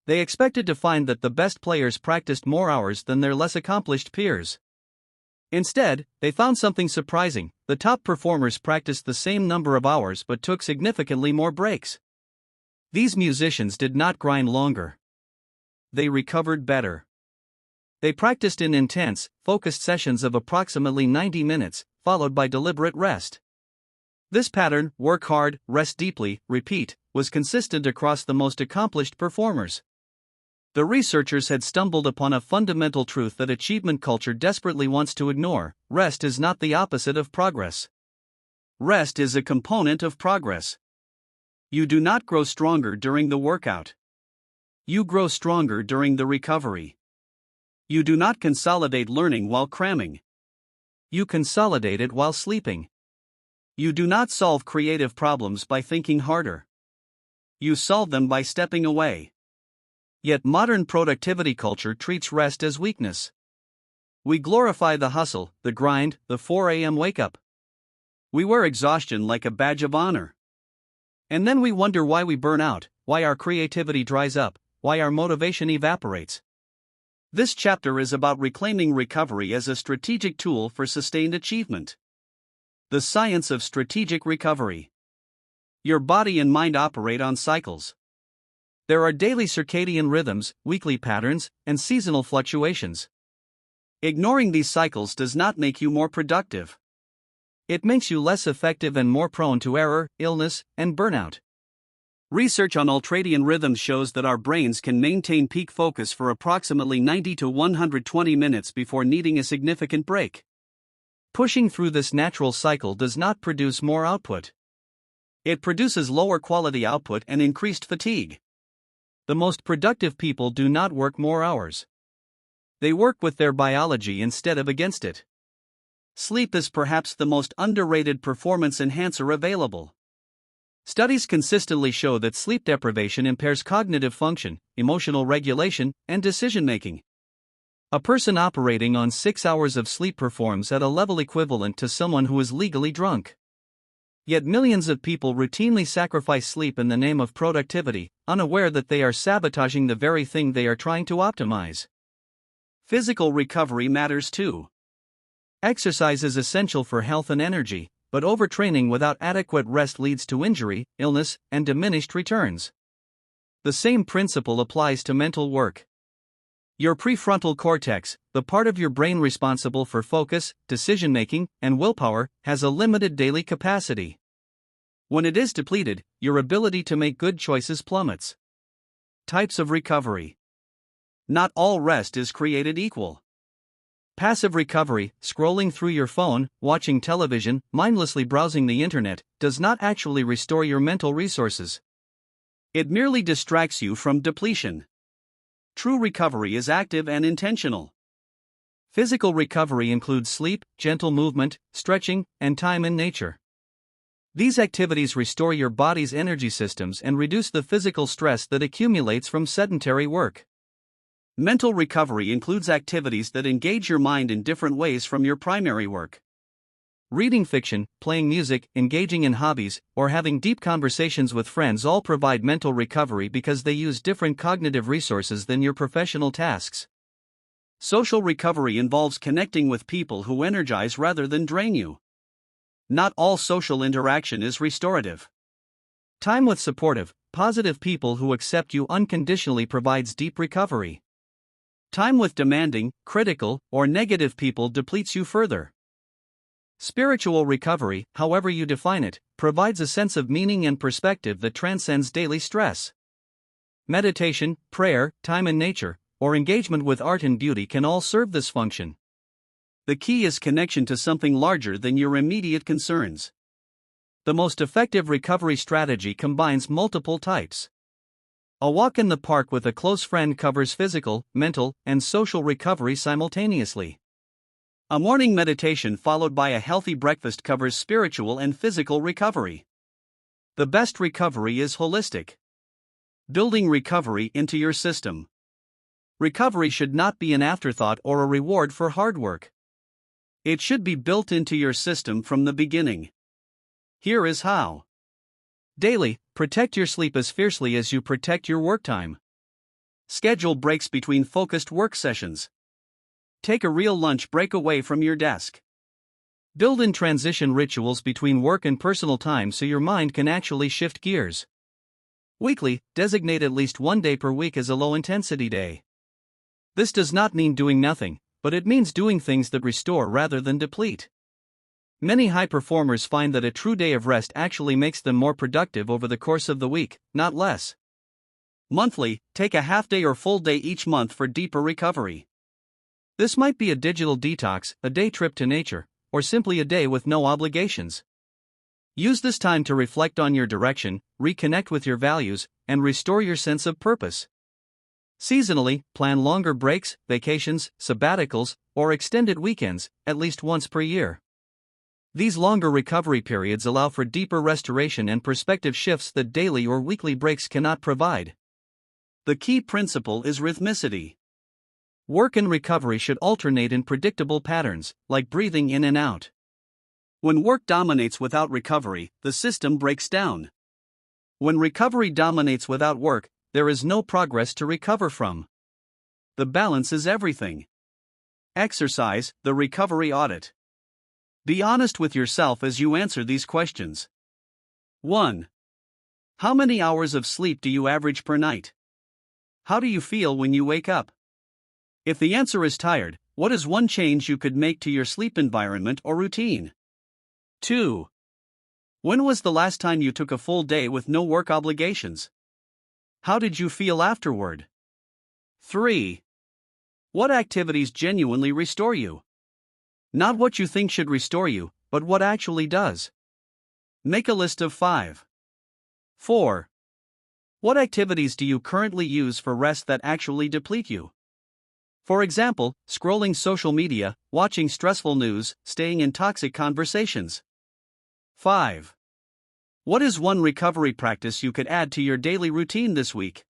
They expected to find that the best players practiced more hours than their less accomplished peers. Instead, they found something surprising: the top performers practiced the same number of hours but took significantly more breaks. These musicians did not grind longer. They recovered better. They practiced in intense, focused sessions of approximately 90 minutes, followed by deliberate rest. This pattern, work hard, rest deeply, repeat, was consistent across the most accomplished performers. The researchers had stumbled upon a fundamental truth that achievement culture desperately wants to ignore: rest is not the opposite of progress. Rest is a component of progress. You do not grow stronger during the workout. You grow stronger during the recovery. You do not consolidate learning while cramming. You consolidate it while sleeping. You do not solve creative problems by thinking harder. You solve them by stepping away. Yet modern productivity culture treats rest as weakness. We glorify the hustle, the grind, the 4 a.m. wake-up. We wear exhaustion like a badge of honor. And then we wonder why we burn out, why our creativity dries up, why our motivation evaporates. This chapter is about reclaiming recovery as a strategic tool for sustained achievement. The science of strategic recovery. Your body and mind operate on cycles. There are daily circadian rhythms, weekly patterns, and seasonal fluctuations. Ignoring these cycles does not make you more productive. It makes you less effective and more prone to error, illness, and burnout. Research on ultradian rhythms shows that our brains can maintain peak focus for approximately 90 to 120 minutes before needing a significant break. Pushing through this natural cycle does not produce more output. It produces lower quality output and increased fatigue. The most productive people do not work more hours. They work with their biology instead of against it. Sleep is perhaps the most underrated performance enhancer available. Studies consistently show that sleep deprivation impairs cognitive function, emotional regulation, and decision-making. A person operating on 6 hours of sleep performs at a level equivalent to someone who is legally drunk. Yet millions of people routinely sacrifice sleep in the name of productivity, unaware that they are sabotaging the very thing they are trying to optimize. Physical recovery matters too. Exercise is essential for health and energy, but overtraining without adequate rest leads to injury, illness, and diminished returns. The same principle applies to mental work. Your prefrontal cortex, the part of your brain responsible for focus, decision-making, and willpower, has a limited daily capacity. When it is depleted, your ability to make good choices plummets. Types of recovery. Not all rest is created equal. Passive recovery, scrolling through your phone, watching television, mindlessly browsing the internet, does not actually restore your mental resources. It merely distracts you from depletion. True recovery is active and intentional. Physical recovery includes sleep, gentle movement, stretching, and time in nature. These activities restore your body's energy systems and reduce the physical stress that accumulates from sedentary work. Mental recovery includes activities that engage your mind in different ways from your primary work. Reading fiction, playing music, engaging in hobbies, or having deep conversations with friends all provide mental recovery because they use different cognitive resources than your professional tasks. Social recovery involves connecting with people who energize rather than drain you. Not all social interaction is restorative. Time with supportive, positive people who accept you unconditionally provides deep recovery. Time with demanding, critical, or negative people depletes you further. Spiritual recovery, however you define it, provides a sense of meaning and perspective that transcends daily stress. Meditation, prayer, time in nature, or engagement with art and beauty can all serve this function. The key is connection to something larger than your immediate concerns. The most effective recovery strategy combines multiple types. A walk in the park with a close friend covers physical, mental, and social recovery simultaneously. A morning meditation followed by a healthy breakfast covers spiritual and physical recovery. The best recovery is holistic. Building recovery into your system. Recovery should not be an afterthought or a reward for hard work. It should be built into your system from the beginning. Here is how. Daily, protect your sleep as fiercely as you protect your work time. Schedule breaks between focused work sessions. Take a real lunch break away from your desk. Build in transition rituals between work and personal time so your mind can actually shift gears. Weekly, designate at least one day per week as a low-intensity day. This does not mean doing nothing, but it means doing things that restore rather than deplete. Many high performers find that a true day of rest actually makes them more productive over the course of the week, not less. Monthly, take a half day or full day each month for deeper recovery. This might be a digital detox, a day trip to nature, or simply a day with no obligations. Use this time to reflect on your direction, reconnect with your values, and restore your sense of purpose. Seasonally, plan longer breaks, vacations, sabbaticals, or extended weekends, at least once per year. These longer recovery periods allow for deeper restoration and perspective shifts that daily or weekly breaks cannot provide. The key principle is rhythmicity. Work and recovery should alternate in predictable patterns, like breathing in and out. When work dominates without recovery, the system breaks down. When recovery dominates without work, there is no progress to recover from. The balance is everything. Exercise, the recovery audit. Be honest with yourself as you answer these questions. 1. How many hours of sleep do you average per night? How do you feel when you wake up? If the answer is tired, what is one change you could make to your sleep environment or routine? 2. When was the last time you took a full day with no work obligations? How did you feel afterward? 3. What activities genuinely restore you? Not what you think should restore you, but what actually does. Make a list of 5. 4. What activities do you currently use for rest that actually deplete you? For example, scrolling social media, watching stressful news, staying in toxic conversations. 5. What is one recovery practice you could add to your daily routine this week?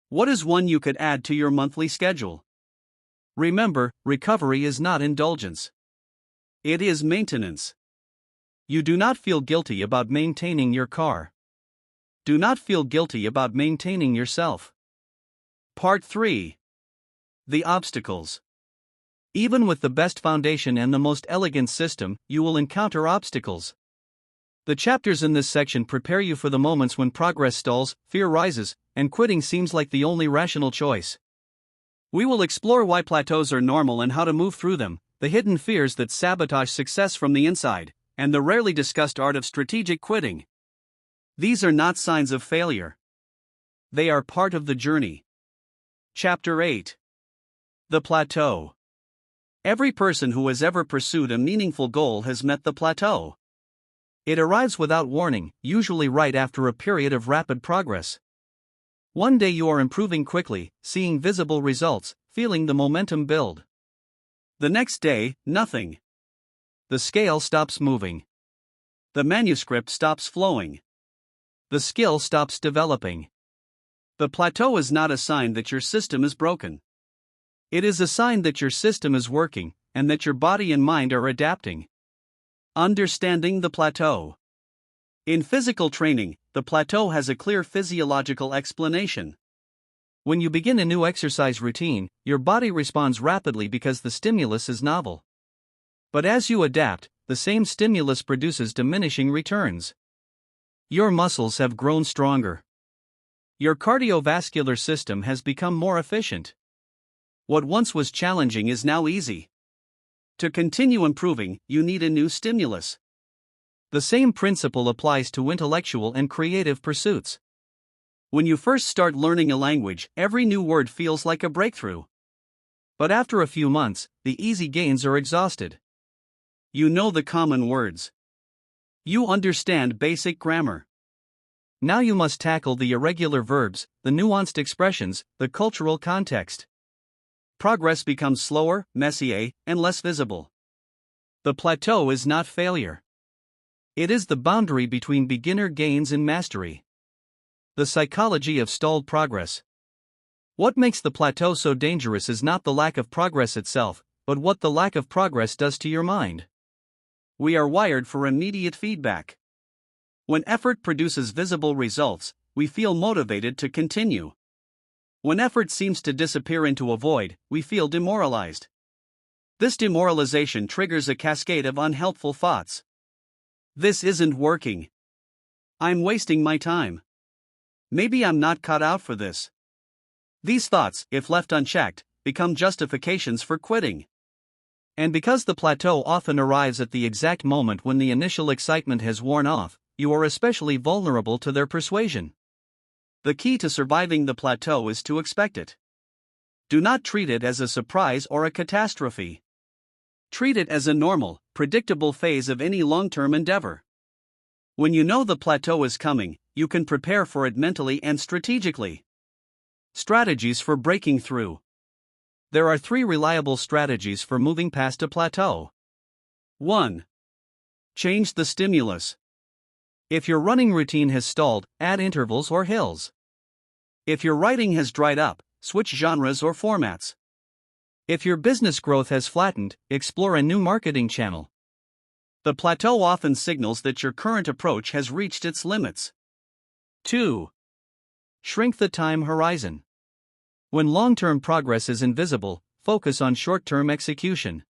What is one you could add to your monthly schedule? Remember, recovery is not indulgence. It is maintenance. You do not feel guilty about maintaining your car. Do not feel guilty about maintaining yourself. Part 3. The obstacles. Even with the best foundation and the most elegant system, you will encounter obstacles. The chapters in this section prepare you for the moments when progress stalls, fear rises, and quitting seems like the only rational choice. We will explore why plateaus are normal and how to move through them, the hidden fears that sabotage success from the inside, and the rarely discussed art of strategic quitting. These are not signs of failure. They are part of the journey. Chapter 8. The Plateau. Every person who has ever pursued a meaningful goal has met the plateau. It arrives without warning, usually right after a period of rapid progress. One day you are improving quickly, seeing visible results, feeling the momentum build. The next day, nothing. The scale stops moving. The manuscript stops flowing. The skill stops developing. The plateau is not a sign that your system is broken. It is a sign that your system is working, and that your body and mind are adapting. Understanding the plateau. In physical training, the plateau has a clear physiological explanation. When you begin a new exercise routine, your body responds rapidly because the stimulus is novel. But as you adapt, the same stimulus produces diminishing returns. Your muscles have grown stronger. Your cardiovascular system has become more efficient. What once was challenging is now easy. To continue improving, you need a new stimulus. The same principle applies to intellectual and creative pursuits. When you first start learning a language, every new word feels like a breakthrough. But after a few months, the easy gains are exhausted. You know the common words. You understand basic grammar. Now you must tackle the irregular verbs, the nuanced expressions, the cultural context. Progress becomes slower, messier, and less visible. The plateau is not failure. It is the boundary between beginner gains and mastery. The psychology of stalled progress. What makes the plateau so dangerous is not the lack of progress itself, but what the lack of progress does to your mind. We are wired for immediate feedback. When effort produces visible results, we feel motivated to continue. When effort seems to disappear into a void, we feel demoralized. This demoralization triggers a cascade of unhelpful thoughts. This isn't working. I'm wasting my time. Maybe I'm not cut out for this. These thoughts, if left unchecked, become justifications for quitting. And because the plateau often arrives at the exact moment when the initial excitement has worn off, you are especially vulnerable to their persuasion. The key to surviving the plateau is to expect it. Do not treat it as a surprise or a catastrophe. Treat it as a normal, predictable phase of any long-term endeavor. When you know the plateau is coming, you can prepare for it mentally and strategically. Strategies for breaking through. There are 3 reliable strategies for moving past a plateau. 1. Change the stimulus. If your running routine has stalled, add intervals or hills. If your writing has dried up, switch genres or formats. If your business growth has flattened, explore a new marketing channel. The plateau often signals that your current approach has reached its limits. 2. Shrink the time horizon. When long-term progress is invisible, focus on short-term execution.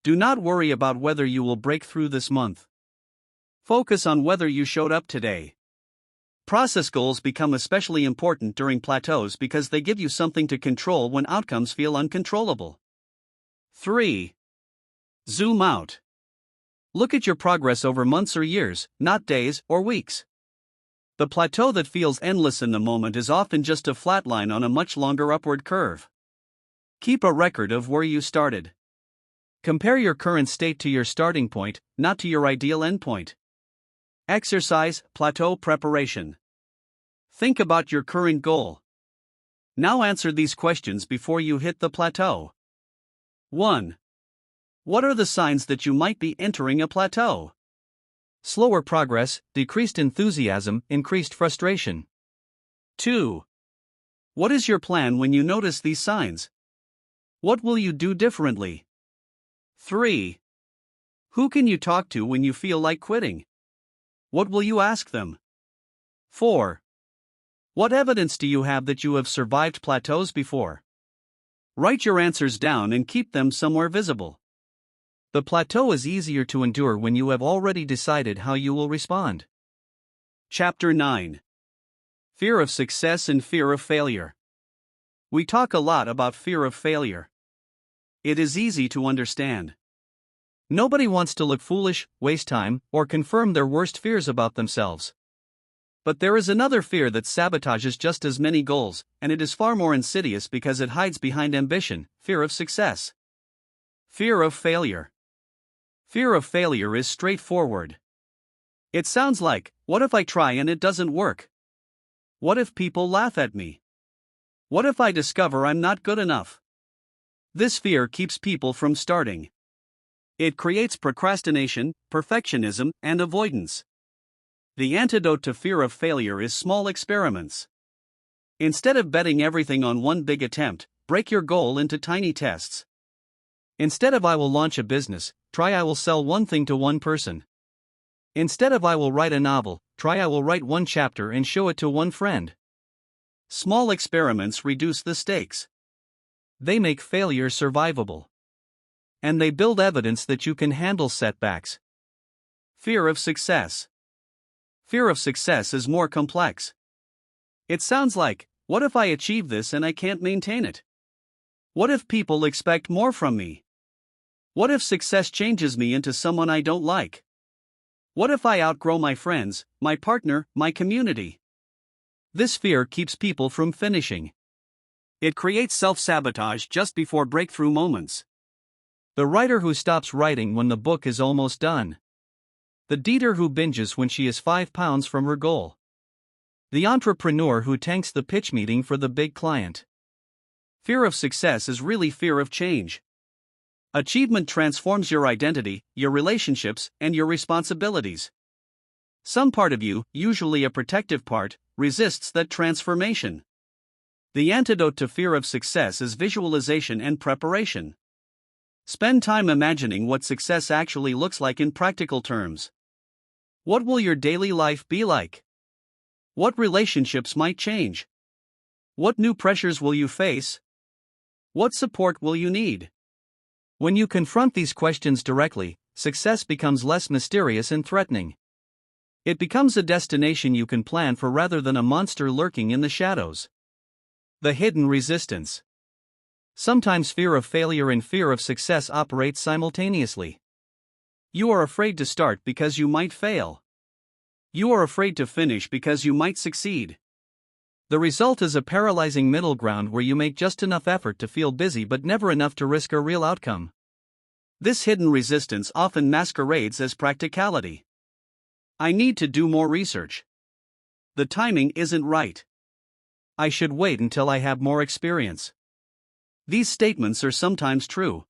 Do not worry about whether you will break through this month. Focus on whether you showed up today. Process goals become especially important during plateaus because they give you something to control when outcomes feel uncontrollable. 3. Zoom out. Look at your progress over months or years, not days or weeks. The plateau that feels endless in the moment is often just a flat line on a much longer upward curve. Keep a record of where you started. Compare your current state to your starting point, not to your ideal endpoint. Exercise, plateau preparation. Think about your current goal. Now answer these questions before you hit the plateau. 1. What are the signs that you might be entering a plateau? Slower progress, decreased enthusiasm, increased frustration. 2. What is your plan when you notice these signs? What will you do differently? 3. Who can you talk to when you feel like quitting? What will you ask them? 4. What evidence do you have that you have survived plateaus before? Write your answers down and keep them somewhere visible. The plateau is easier to endure when you have already decided how you will respond. Chapter 9. Fear of success and fear of failure. We talk a lot about fear of failure. It is easy to understand. Nobody wants to look foolish, waste time, or confirm their worst fears about themselves. But there is another fear that sabotages just as many goals, and it is far more insidious because it hides behind ambition: fear of success. Fear of failure. Fear of failure is straightforward. It sounds like, what if I try and it doesn't work? What if people laugh at me? What if I discover I'm not good enough? This fear keeps people from starting. It creates procrastination, perfectionism, and avoidance. The antidote to fear of failure is small experiments. Instead of betting everything on one big attempt, break your goal into tiny tests. Instead of I will launch a business, try I will sell one thing to one person. Instead of I will write a novel, try I will write one chapter and show it to one friend. Small experiments reduce the stakes. They make failure survivable. And they build evidence that you can handle setbacks. Fear of success. Fear of success is more complex. It sounds like, what if I achieve this and I can't maintain it? What if people expect more from me? What if success changes me into someone I don't like? What if I outgrow my friends, my partner, my community? This fear keeps people from finishing. It creates self-sabotage just before breakthrough moments. The writer who stops writing when the book is almost done. The dater who binges when she is 5 pounds from her goal. The entrepreneur who tanks the pitch meeting for the big client. Fear of success is really fear of change. Achievement transforms your identity, your relationships, and your responsibilities. Some part of you, usually a protective part, resists that transformation. The antidote to fear of success is visualization and preparation. Spend time imagining what success actually looks like in practical terms. What will your daily life be like? What relationships might change? What new pressures will you face? What support will you need? When you confront these questions directly, success becomes less mysterious and threatening. It becomes a destination you can plan for rather than a monster lurking in the shadows. The hidden resistance. Sometimes fear of failure and fear of success operate simultaneously. You are afraid to start because you might fail. You are afraid to finish because you might succeed. The result is a paralyzing middle ground where you make just enough effort to feel busy but never enough to risk a real outcome. This hidden resistance often masquerades as practicality. I need to do more research. The timing isn't right. I should wait until I have more experience. These statements are sometimes true.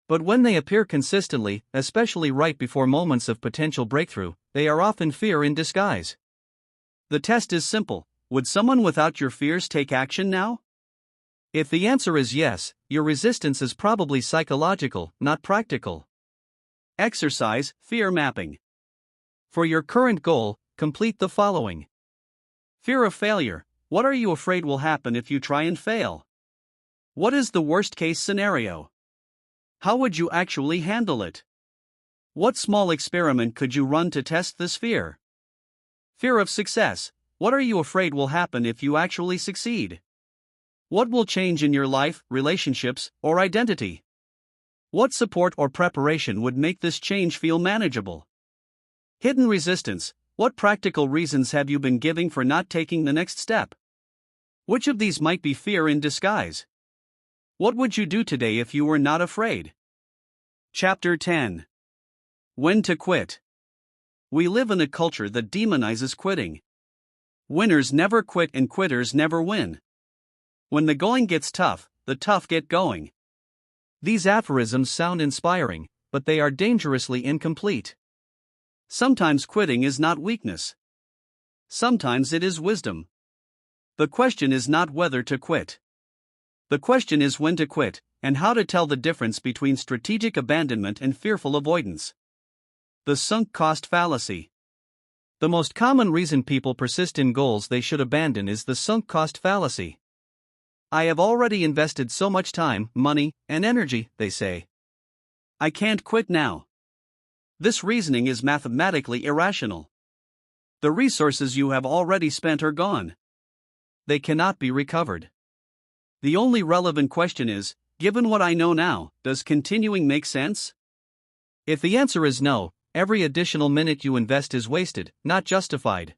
But when they appear consistently, especially right before moments of potential breakthrough, they are often fear in disguise. The test is simple. Would someone without your fears take action now? If the answer is yes, your resistance is probably psychological, not practical. Exercise, fear mapping. For your current goal, complete the following. Fear of failure. What are you afraid will happen if you try and fail? What is the worst-case scenario? How would you actually handle it? What small experiment could you run to test this fear? Fear of success. What are you afraid will happen if you actually succeed? What will change in your life, relationships, or identity? What support or preparation would make this change feel manageable? Hidden resistance. What practical reasons have you been giving for not taking the next step? Which of these might be fear in disguise? What would you do today if you were not afraid? Chapter 10. When to quit. We live in a culture that demonizes quitting. Winners never quit and quitters never win. When the going gets tough, the tough get going. These aphorisms sound inspiring, but they are dangerously incomplete. Sometimes quitting is not weakness. Sometimes it is wisdom. The question is not whether to quit. The question is when to quit, and how to tell the difference between strategic abandonment and fearful avoidance. The sunk cost fallacy. The most common reason people persist in goals they should abandon is the sunk cost fallacy. I have already invested so much time, money, and energy, they say. I can't quit now. This reasoning is mathematically irrational. The resources you have already spent are gone. They cannot be recovered. The only relevant question is, given what I know now, does continuing make sense? If the answer is no, every additional minute you invest is wasted, not justified.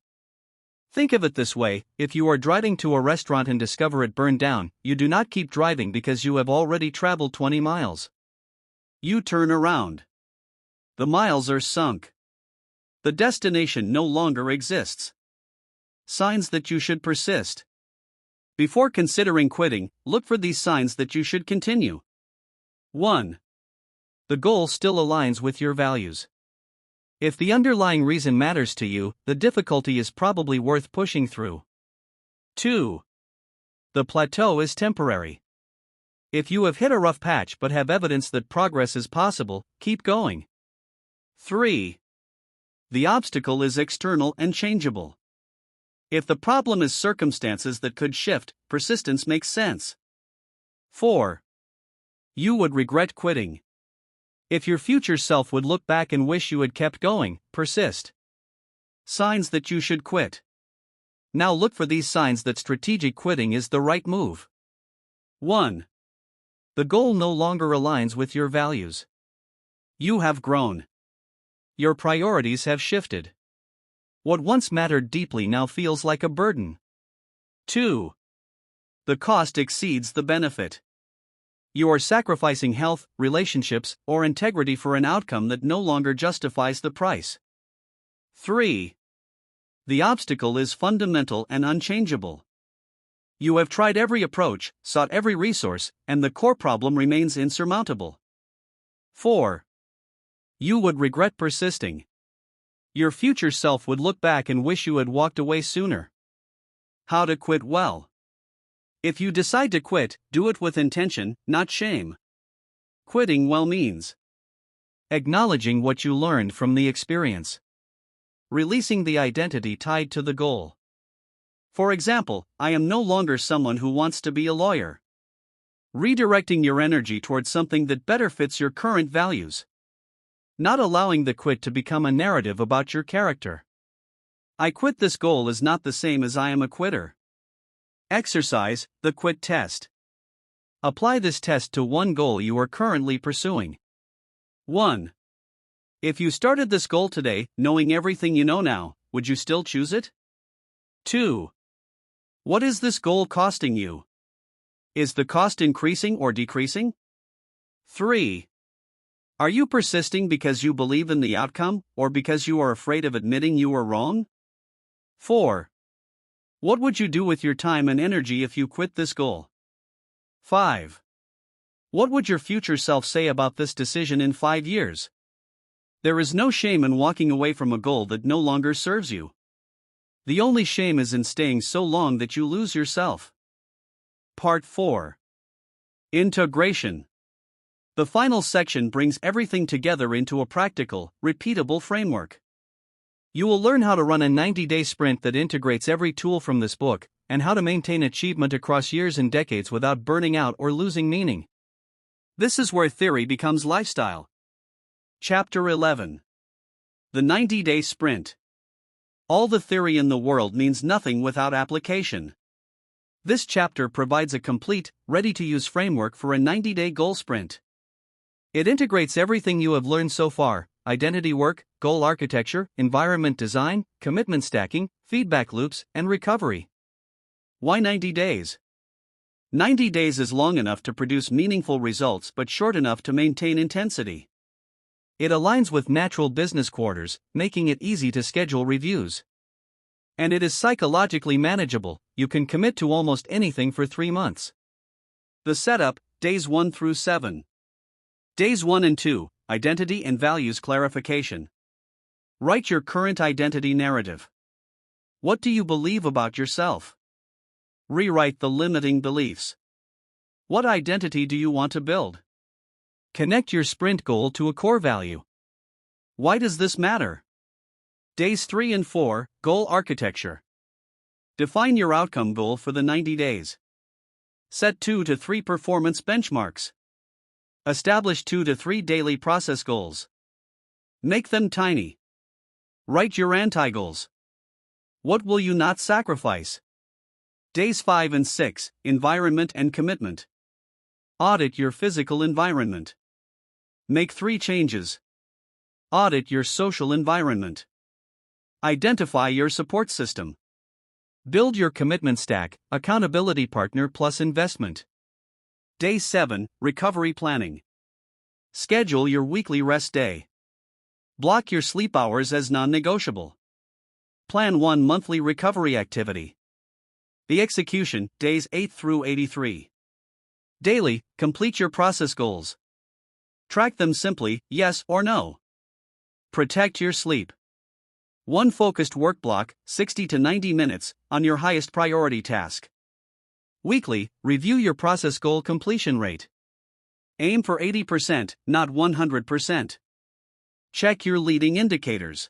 Think of it this way: if you are driving to a restaurant and discover it burned down, you do not keep driving because you have already traveled 20 miles. You turn around. The miles are sunk. The destination no longer exists. Signs that you should persist. Before considering quitting, look for these signs that you should continue. 1. The goal still aligns with your values. If the underlying reason matters to you, the difficulty is probably worth pushing through. 2. The plateau is temporary. If you have hit a rough patch but have evidence that progress is possible, keep going. 3. The obstacle is external and changeable. If the problem is circumstances that could shift, persistence makes sense. 4. You would regret quitting. If your future self would look back and wish you had kept going, persist. Signs that you should quit. Now look for these signs that strategic quitting is the right move. 1. The goal no longer aligns with your values. You have grown. Your priorities have shifted. What once mattered deeply now feels like a burden. 2. The cost exceeds the benefit. You are sacrificing health, relationships, or integrity for an outcome that no longer justifies the price. 3. The obstacle is fundamental and unchangeable. You have tried every approach, sought every resource, and the core problem remains insurmountable. 4. You would regret persisting. Your future self would look back and wish you had walked away sooner. How to quit well. If you decide to quit, do it with intention, not shame. Quitting well means acknowledging what you learned from the experience, releasing the identity tied to the goal. For example, I am no longer someone who wants to be a lawyer. Redirecting your energy towards something that better fits your current values. Not allowing the quit to become a narrative about your character. I quit this goal is not the same as I am a quitter. Exercise, the quit test. Apply this test to one goal you are currently pursuing. 1. If you started this goal today, knowing everything you know now, would you still choose it? 2. What is this goal costing you? Is the cost increasing or decreasing? 3. Are you persisting because you believe in the outcome, or because you are afraid of admitting you were wrong? 4. What would you do with your time and energy if you quit this goal? 5. What would your future self say about this decision in 5 years? There is no shame in walking away from a goal that no longer serves you. The only shame is in staying so long that you lose yourself. Part 4. Integration. The final section brings everything together into a practical, repeatable framework. You will learn how to run a 90-day sprint that integrates every tool from this book, and how to maintain achievement across years and decades without burning out or losing meaning. This is where theory becomes lifestyle. Chapter 11. The 90-day sprint. All the theory in the world means nothing without application. This chapter provides a complete, ready-to-use framework for a 90-day goal sprint. It integrates everything you have learned so far: identity work, goal architecture, environment design, commitment stacking, feedback loops, and recovery. Why 90 days? 90 days is long enough to produce meaningful results but short enough to maintain intensity. It aligns with natural business quarters, making it easy to schedule reviews. And it is psychologically manageable. You can commit to almost anything for 3 months. The setup, days 1 through 7. Days 1 and 2, identity and values clarification. Write your current identity narrative. What do you believe about yourself? Rewrite the limiting beliefs. What identity do you want to build? Connect your sprint goal to a core value. Why does this matter? Days 3 and 4, goal architecture. Define your outcome goal for the 90 days. Set 2 to 3 performance benchmarks. Establish 2 to 3 daily process goals. Make them tiny. Write your anti-goals. What will you not sacrifice? Days 5 and 6, environment and commitment. Audit your physical environment. Make 3 changes. Audit your social environment. Identify your support system. Build your commitment stack, accountability partner plus investment. Day 7, recovery planning. Schedule your weekly rest day. Block your sleep hours as non-negotiable. Plan 1 monthly recovery activity. The execution, days 8 through 83. Daily, complete your process goals. Track them simply, yes or no. Protect your sleep. 1 focused work block, 60 to 90 minutes, on your highest priority task. Weekly, review your process goal completion rate. Aim for 80%, not 100%. Check your leading indicators.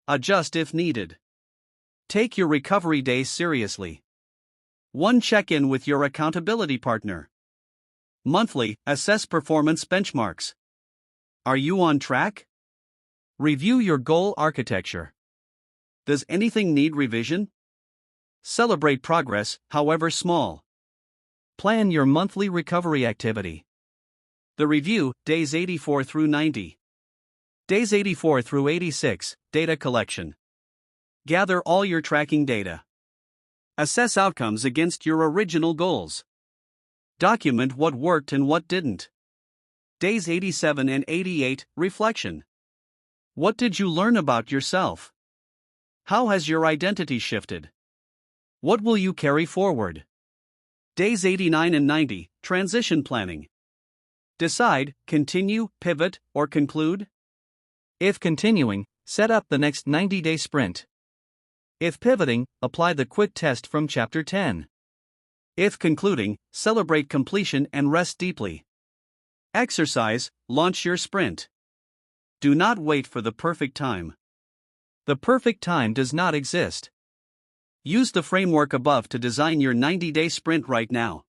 Adjust if needed. Take your recovery days seriously. 1. Check in with your accountability partner. Monthly, assess performance benchmarks. Are you on track? Review your goal architecture. Does anything need revision? Celebrate progress, however small. Plan your monthly recovery activity. The review, days 84 through 90. Days 84 through 86, data collection. Gather all your tracking data. Assess outcomes against your original goals. Document what worked and what didn't. Days 87 and 88, reflection. What did you learn about yourself? How has your identity shifted? What will you carry forward? Days 89 and 90, transition planning. Decide, continue, pivot, or conclude. If continuing, set up the next 90-day sprint. If pivoting, apply the quick test from Chapter 10. If concluding, celebrate completion and rest deeply. Exercise, launch your sprint. Do not wait for the perfect time. The perfect time does not exist. Use the framework above to design your 90-day sprint right now.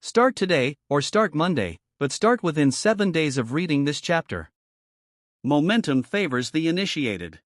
Start today, or start Monday, but start within 7 days of reading this chapter. Momentum favors the initiated.